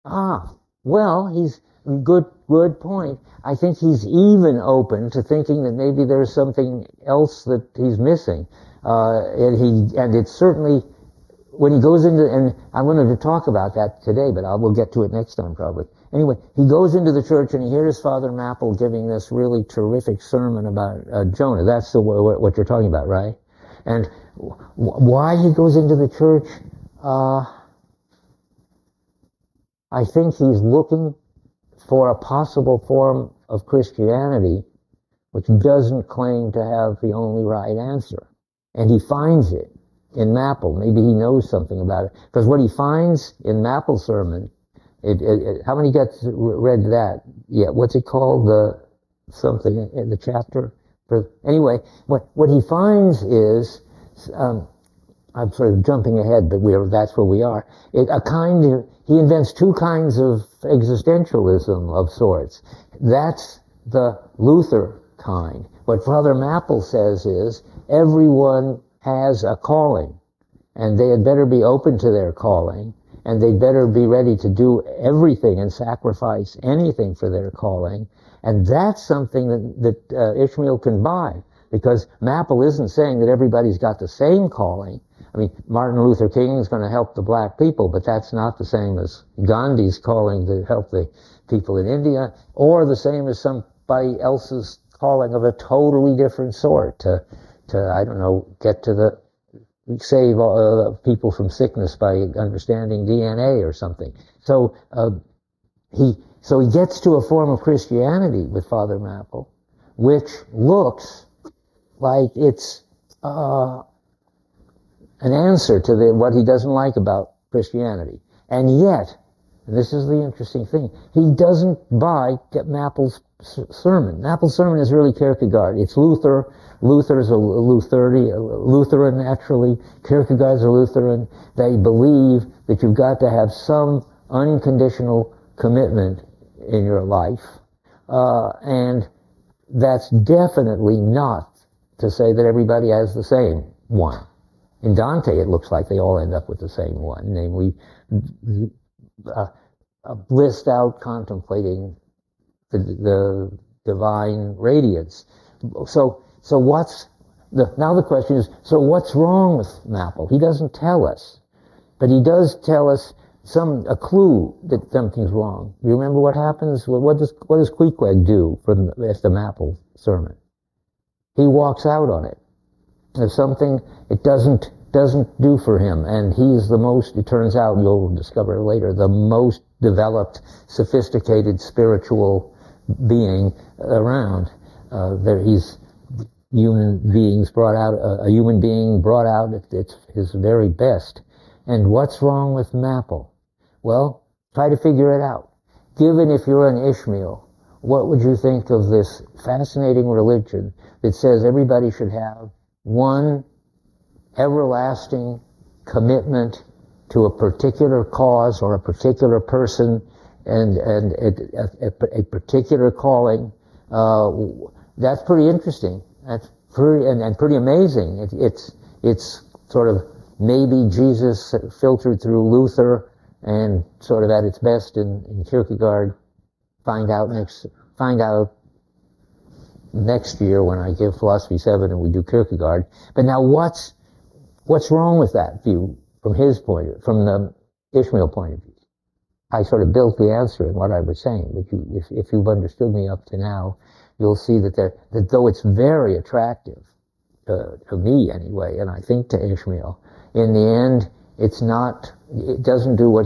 Well, he's good point. I think he's even open to thinking that maybe there's something else that he's missing. And it's certainly, when he goes into, and I wanted to talk about that today, but we'll get to it next time probably. Anyway, he goes into the church and he hears Father Mapple giving this really terrific sermon about Jonah. That's what you're talking about, right? And why he goes into the church, I think he's looking for a possible form of Christianity which doesn't claim to have the only right answer. And he finds it in Mapple. Maybe he knows something about it. Because what he finds in Mapple's sermon, how many got read that? Yeah, what's it called? Something in the chapter? Anyway, what he finds is, I'm sort of jumping ahead, but that's where we are. He invents two kinds of existentialism of sorts. That's the Luther kind. What Father Mapple says is, everyone has a calling, and they had better be open to their calling, and they'd better be ready to do everything and sacrifice anything for their calling. And that's something that Ishmael can buy, because Mapple isn't saying that everybody's got the same calling. I mean, Martin Luther King is going to help the black people, but that's not the same as Gandhi's calling to help the people in India, or the same as somebody else's calling of a totally different sort to I don't know, save people from sickness by understanding DNA or something. So he gets to a form of Christianity with Father Mapple, which looks like it's an answer to what he doesn't like about Christianity. And yet, and this is the interesting thing, he doesn't buy Mapple's sermon. Mapple's sermon is really Kierkegaard. It's Luther. Luther's a Lutheran, naturally. Kierkegaard's a Lutheran. They believe that you've got to have some unconditional commitment in your life. And that's definitely not to say that everybody has the same one. In Dante, it looks like they all end up with the same one, namely, blissed out contemplating the divine radiance. So now the question is, so what's wrong with Mapple? He doesn't tell us, but he does tell us a clue that something's wrong. You remember what happens? What does Queequeg do after Mapple sermon? He walks out on it. There's something it doesn't do for him, and he's the most, it turns out, you'll discover later, the most developed, sophisticated spiritual being around. human beings brought out, a human being brought out at his very best. And what's wrong with Maple? Well, try to figure it out. Given if you're an Ishmael, what would you think of this fascinating religion that says everybody should have one everlasting commitment to a particular cause or a particular person and a particular calling? That's pretty interesting. That's pretty and pretty amazing. It's sort of maybe Jesus filtered through Luther and sort of at its best in Kierkegaard. Find out next year when I give Philosophy 7 and we do Kierkegaard. But now what's wrong with that view from from the Ishmael point of view? I sort of built the answer in what I was saying, but if you've understood me up to now, you'll see that though it's very attractive to me anyway, and I think to Ishmael, in the end, it doesn't do what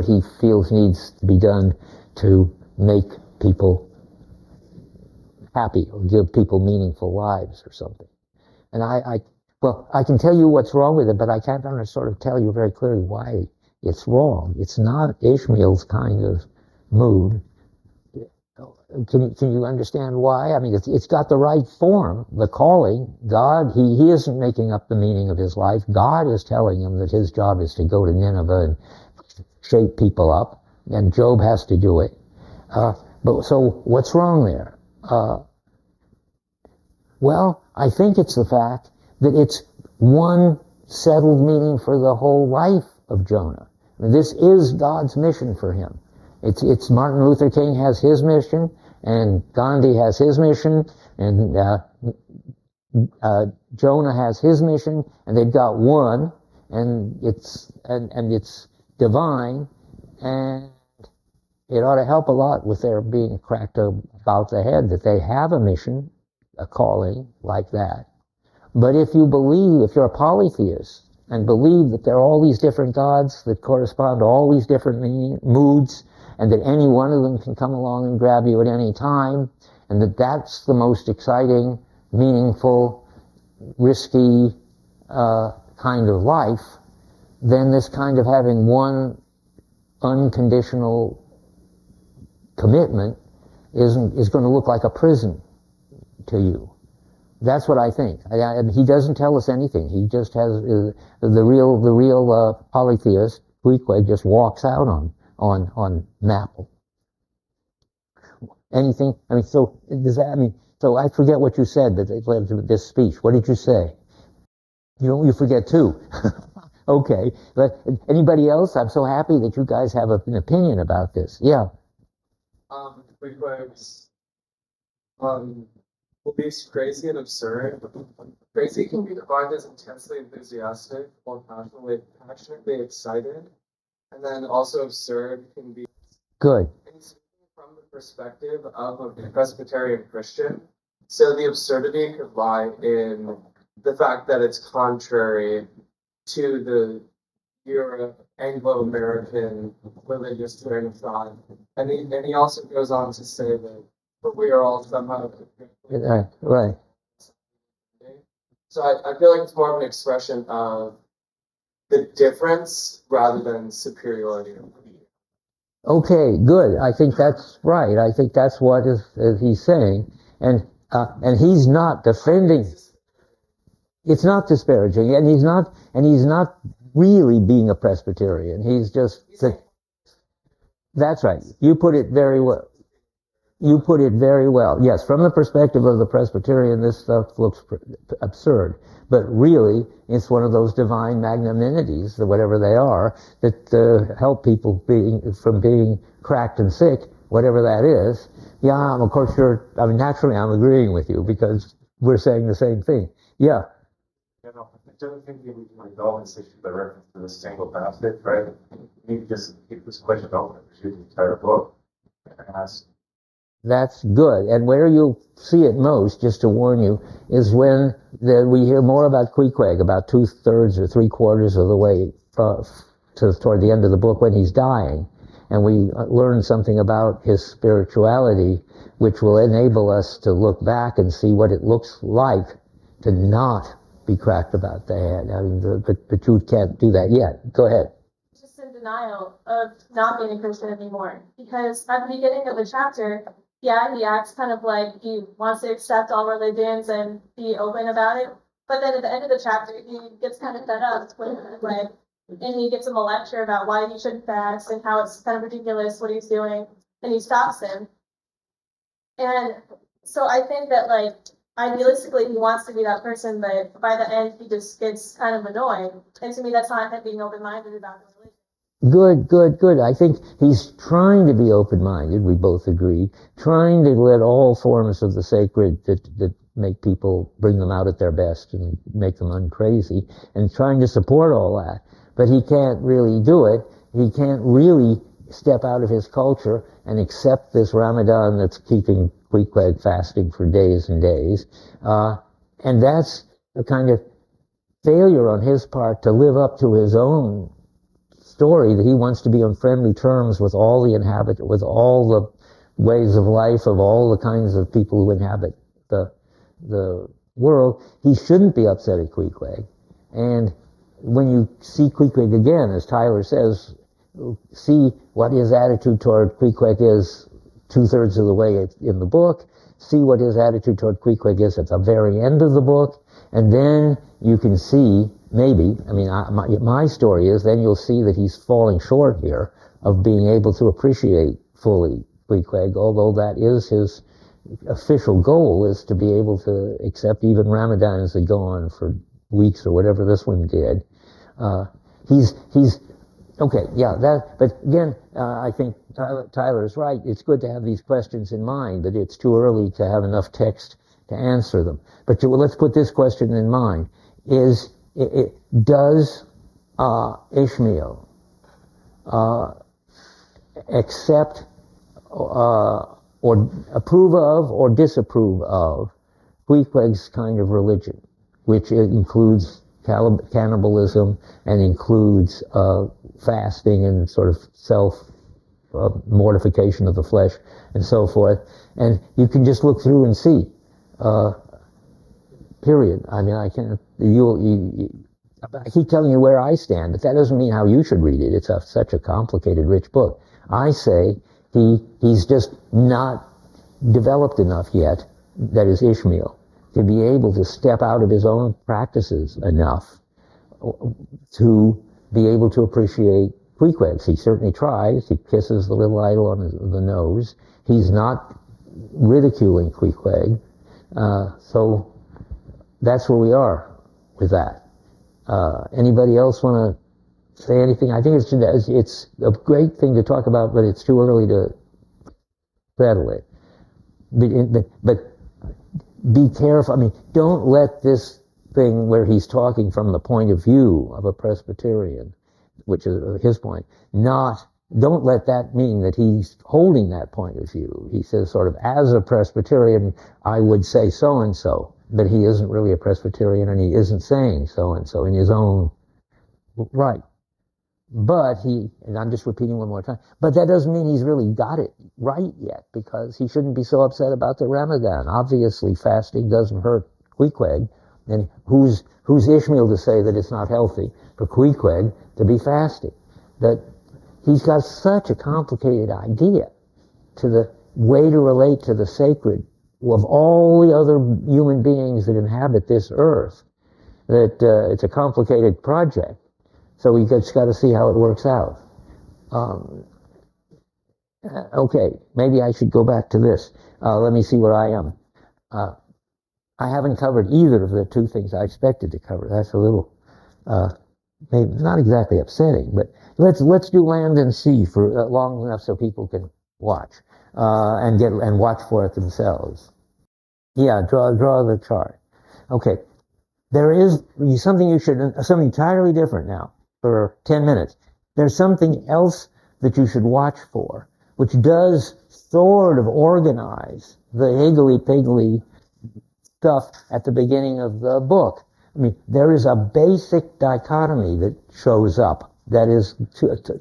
he feels needs to be done to make people happy or give people meaningful lives or something. And I can tell you what's wrong with it, but I can't sort of tell you very clearly why it's wrong. It's not Ishmael's kind of mood. Can you understand why? I mean, it's got the right form, the calling. God, he isn't making up the meaning of his life. God is telling him that his job is to go to Nineveh and shape people up, and Job has to do it. But so what's wrong there? Well, I think it's the fact that it's one settled meaning for the whole life of Jonah. I mean, this is God's mission for him. It's Martin Luther King has his mission, and Gandhi has his mission, and Jonah has his mission, and they've got one, and it's divine, and it ought to help a lot with their being cracked about the head that they have a mission, a calling like that. But if you're a polytheist and believe that there are all these different gods that correspond to all these different moods, and that any one of them can come along and grab you at any time, and that's the most exciting, meaningful, risky kind of life, then this kind of having one unconditional commitment is going to look like a prison to you. That's what I think. He doesn't tell us anything. He just has the real polytheist, Queequeg, just walks out on Maple. Anything? I mean, so does that? I mean, so I forget what you said, but it led to this speech. What did you say? You forget too. Okay, but anybody else? I'm so happy that you guys have an opinion about this. Yeah. Queequeg's beliefs crazy and absurd. Crazy can be defined as intensely enthusiastic or passionately excited. And then also absurd can be good from the perspective of a Presbyterian Christian. So the absurdity could lie in the fact that it's contrary to the Anglo-American religious train of thought. And he also goes on to say that we are all somehow right. So I feel like it's more of an expression of the difference rather than superiority. Okay, good. I think that's right. I think that's what he's saying, and he's not defending. It's not disparaging, and he's not really being a Presbyterian. He's just. That's right. You put it very well. You put it very well. Yes, from the perspective of the Presbyterian, this stuff looks absurd. But really, it's one of those divine magnanimities, whatever they are, that help people from being cracked and sick, whatever that is. Yeah, of course, naturally I'm agreeing with you because we're saying the same thing. Yeah. I don't think we can resolve this issue by reference to this single passage, right? You need to just keep this question open for the entire book and ask. That's good. And where you'll see it most, just to warn you, is when we hear more about Queequeg, about 2/3 or 3/4 of the way toward the end of the book when he's dying. and we learn something about his spirituality, which will enable us to look back and see what it looks like to not be cracked about the head. I mean, but you can't do that yet. Go ahead. Just in denial of not being a Christian anymore. Because at the beginning of the chapter, yeah, he acts kind of like he wants to accept all religions and be open about it. But then at the end of the chapter, he gets kind of fed up with it, like, and he gives him a lecture about why he shouldn't fast and how it's kind of ridiculous what he's doing, and he stops him. And so I think that, like, idealistically he wants to be that person, but by the end he just gets kind of annoyed. And to me, that's not him being open-minded about the religion. Good. I think he's trying to be open-minded, we both agree, trying to let all forms of the sacred that make people, bring them out at their best and make them uncrazy, and trying to support all that. But he can't really do it. He can't really step out of his culture and accept this Ramadan that's keeping Queequeg fasting for days and days. And that's a kind of failure on his part to live up to his own story, that he wants to be on friendly terms with all the inhabitants, with all the ways of life of all the kinds of people who inhabit the world. He shouldn't be upset at Queequeg. And when you see Queequeg again, as Tyler says, see what his attitude toward Queequeg is 2/3 of the way in the book, see what his attitude toward Queequeg is at the very end of the book, and then you can see, maybe, I mean, my story is, then you'll see that he's falling short here of being able to appreciate fully Queequeg, although that is his official goal, is to be able to accept even Ramadans that go on for weeks or whatever this one did. He's okay, yeah, but again, I think Tyler's right. It's good to have these questions in mind, but it's too early to have enough text to answer them. But let's put this question in mind. Does Ishmael accept or approve of or disapprove of Queequeg's kind of religion, which includes cannibalism and includes fasting and sort of self mortification of the flesh and so forth? And you can just look through and see. Period. I mean, I can't. I keep telling you where I stand, but that doesn't mean how you should read it. It's such a complicated, rich book. I say he's just not developed enough yet, that is Ishmael, to be able to step out of his own practices enough to be able to appreciate Queequeg. He certainly tries. He kisses the little idol on the nose. He's not ridiculing Queequeg. So that's where we are with that. Anybody else want to say anything? I think it's a great thing to talk about, but it's too early to settle it. But be careful. I mean, don't let this thing where he's talking from the point of view of a Presbyterian, which is his point, don't let that mean that he's holding that point of view. He says sort of, as a Presbyterian, I would say so-and-so, but he isn't really a Presbyterian and he isn't saying so-and-so in his own right. But and I'm just repeating one more time, but that doesn't mean he's really got it right yet, because he shouldn't be so upset about the Ramadan. Obviously, fasting doesn't hurt Queequeg, and who's Ishmael to say that it's not healthy for Queequeg to be fasting? That he's got such a complicated idea to the way to relate to the sacred of all the other human beings that inhabit this earth, that it's a complicated project. So we just got to see how it works out. Okay, maybe I should go back to this. Let me see where I am. I haven't covered either of the two things I expected to cover. That's a little, maybe not exactly upsetting, but let's do land and sea for long enough so people can watch and watch for it themselves. Yeah, draw the chart. Okay, there is something something entirely different now. For 10 minutes. There's something else that you should watch for, which does sort of organize the higgledy-piggledy stuff at the beginning of the book. I mean, there is a basic dichotomy that shows up that is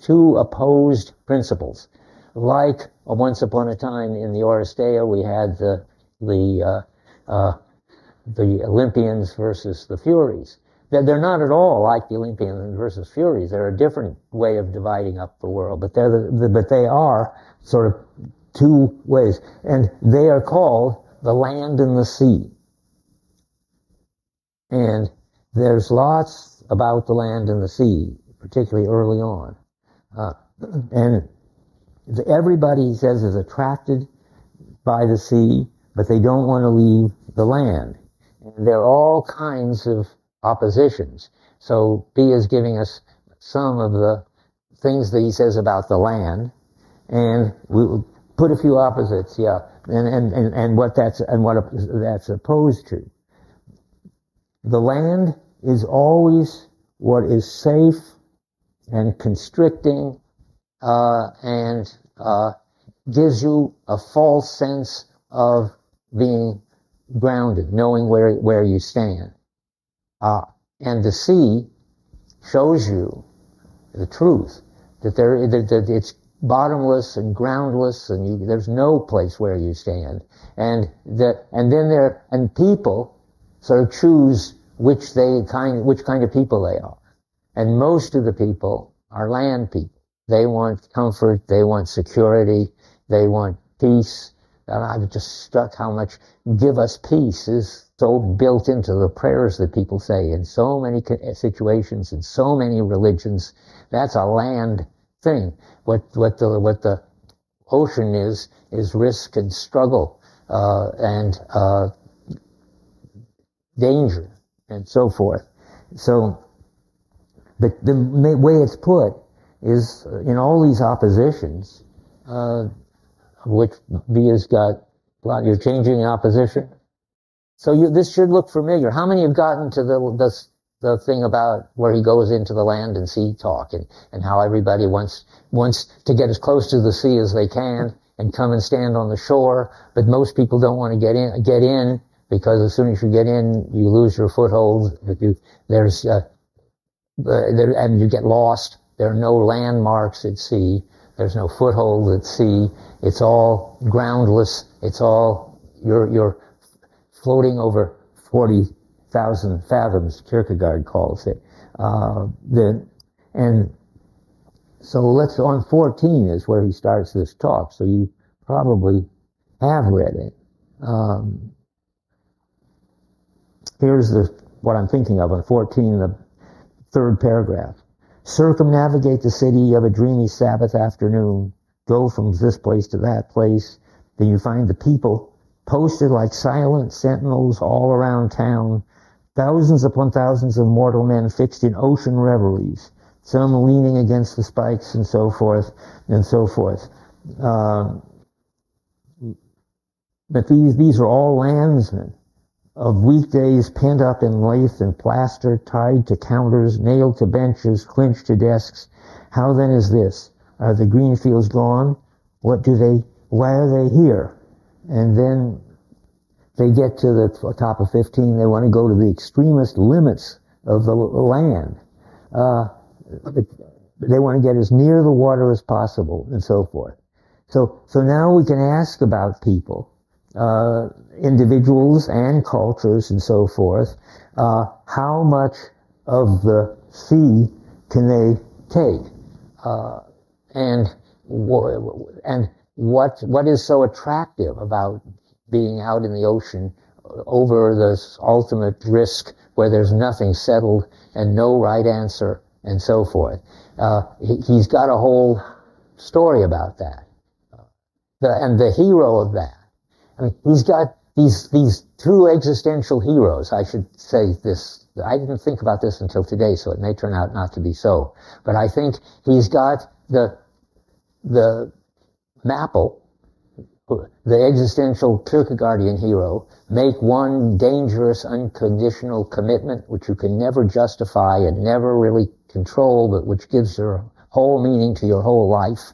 two opposed principles. Like once upon a time in the Oresteia, we had the Olympians versus the Furies. They're not at all like the Olympians versus Furies. They're a different way of dividing up the world, but but they are sort of two ways, and they are called the land and the sea. And there's lots about the land and the sea, particularly early on, and everybody, he says, is attracted by the sea, but they don't want to leave the land. And there are all kinds of oppositions. So B is giving us some of the things that he says about the land, and we will put a few opposites, yeah, and what that's opposed to. The land is always what is safe and constricting, and gives you a false sense of being grounded, knowing where you stand. And the sea shows you the truth, that it's bottomless and groundless, and there's no place where you stand. And people sort of choose which kind of people they are. And most of the people are land people. They want comfort, they want security, they want peace. And I've just struck how much "give us peace" is so built into the prayers that people say in so many situations, in so many religions. That's a land thing. What the ocean is risk and struggle, and danger, and so forth. So, but the way it's put is in all these oppositions, which B has got. You're changing the opposition. So this should look familiar. How many have gotten to the thing about where he goes into the land and sea talk, and how everybody wants to get as close to the sea as they can and come and stand on the shore, but most people don't want to get in because as soon as you get in, you lose your foothold. And you get lost. There are no landmarks at sea. There's no foothold at sea. It's all groundless. It's all you're floating over 40,000 fathoms, Kierkegaard calls it. And so on 14 is where he starts this talk. So you probably have read it. Here's what I'm thinking of on 14, the third paragraph. Circumnavigate the city of a dreamy Sabbath afternoon. Go from this place to that place. Then you find the people posted like silent sentinels all around town. Thousands upon thousands of mortal men fixed in ocean reveries. Some leaning against the spikes and so forth and so forth. But these are all landsmen of weekdays pent up in lath and plaster, tied to counters, nailed to benches, clinched to desks. How then is this? Are the green fields gone? Why are they here? And then they get to the top of 15, they want to go to the extremist limits of the land. They want to get as near the water as possible, and so forth. So now we can ask about people, individuals and cultures and so forth, how much of the sea can they take? And what is so attractive about being out in the ocean over this ultimate risk where there's nothing settled and no right answer and so forth? He's got a whole story about that. And the hero of that, I mean, he's got these two existential heroes. I should say this. I didn't think about this until today, so it may turn out not to be so. But I think he's got the Maple, the existential Kierkegaardian hero, make one dangerous, unconditional commitment which you can never justify and never really control, but which gives your whole meaning to your whole life.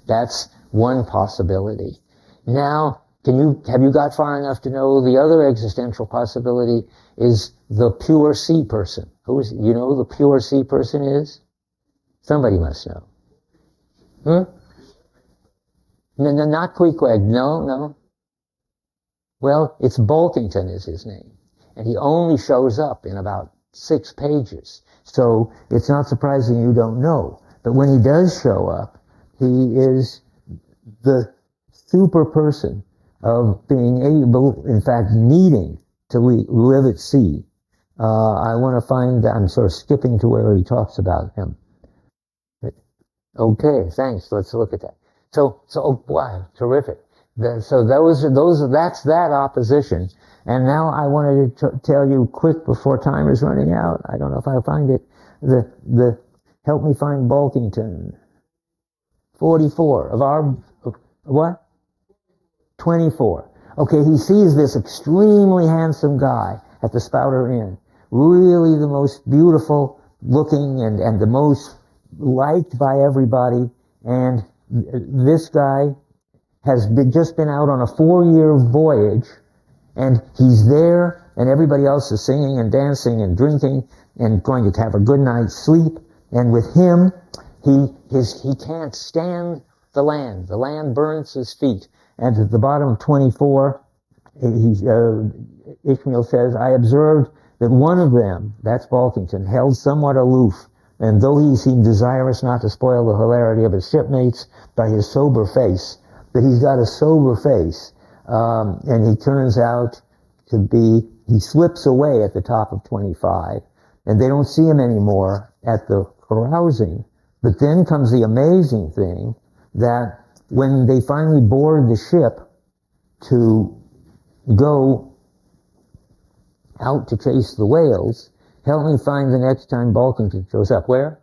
That's one possibility. Now, have you got far enough to know the other existential possibility is the pure sea person? You know who the pure sea person is? Somebody must know. No, not Queequeg. No. Well, it's Bulkington is his name. And he only shows up in about 6 pages. So it's not surprising you don't know. But when he does show up, he is the super person of being able, in fact, needing to live at sea. I want to find, I'm sort of skipping to where he talks about him. Okay, thanks. Let's look at that. So wow, terrific. That's that opposition. And now I wanted to tell you quick before time is running out. I don't know if I'll find it. Help me find Bulkington. 44 of our, what? 24. Okay, he sees this extremely handsome guy at the Spouter Inn. Really the most beautiful looking and the most liked by everybody. And this guy has just been out on a 4-year voyage, and he's there, and everybody else is singing and dancing and drinking and going to have a good night's sleep. And with him, he can't stand the land. The land burns his feet. And at the bottom of 24, Ishmael says, I observed that one of them, that's Bulkington, held somewhat aloof, and though he seemed desirous not to spoil the hilarity of his shipmates by his sober face, that he's got a sober face, and he turns out to be, he slips away at the top of 25, and they don't see him anymore at the carousing. But then comes the amazing thing that when they finally board the ship to go out to chase the whales, help me find the next time Bulkington shows up. Where?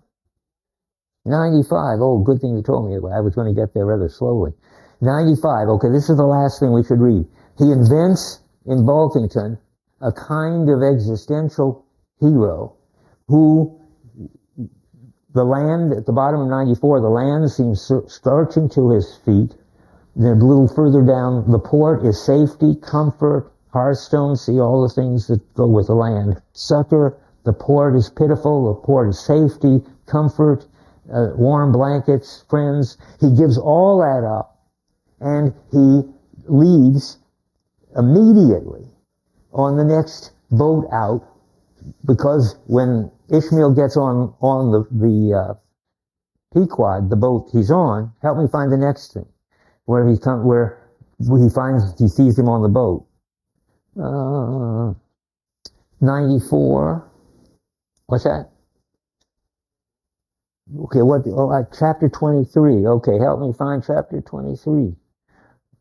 95. Oh, good thing you told me. I was going to get there rather slowly. 95. Okay, this is the last thing we should read. He invents in Bulkington a kind of existential hero who, the land, at the bottom of 94, the land seems scorching to his feet. Then a little further down, the port is safety, comfort, Hearthstone, see all the things that go with the land. Succor, the port is pitiful, the port is safety, comfort, warm blankets, friends. He gives all that up, and he leaves immediately on the next boat out, because when Ishmael gets on the Pequod, the boat he's on, help me find the next thing, where he sees him on the boat. 94. What's that? Okay, chapter 23. Okay, help me find chapter 23.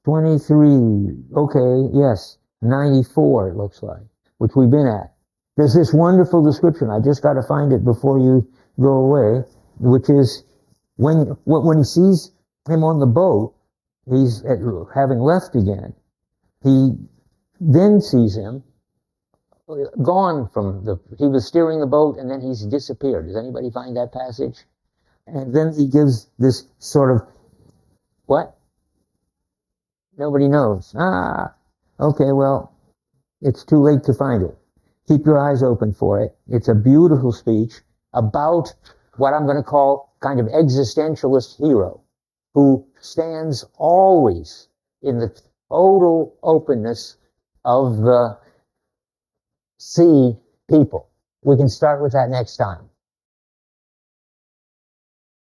23. Okay, yes. 94, it looks like, which we've been at. There's this wonderful description. I just got to find it before you go away, which is when he sees him on the boat, he's having left again. He then sees him gone he was steering the boat, and then he's disappeared. Does anybody find that passage? And then he gives this sort of, what? Nobody knows. Okay, well, it's too late to find it. Keep your eyes open for it. It's a beautiful speech about what I'm going to call kind of existentialist hero who stands always in the total openness of the sea people. We can start with that next time.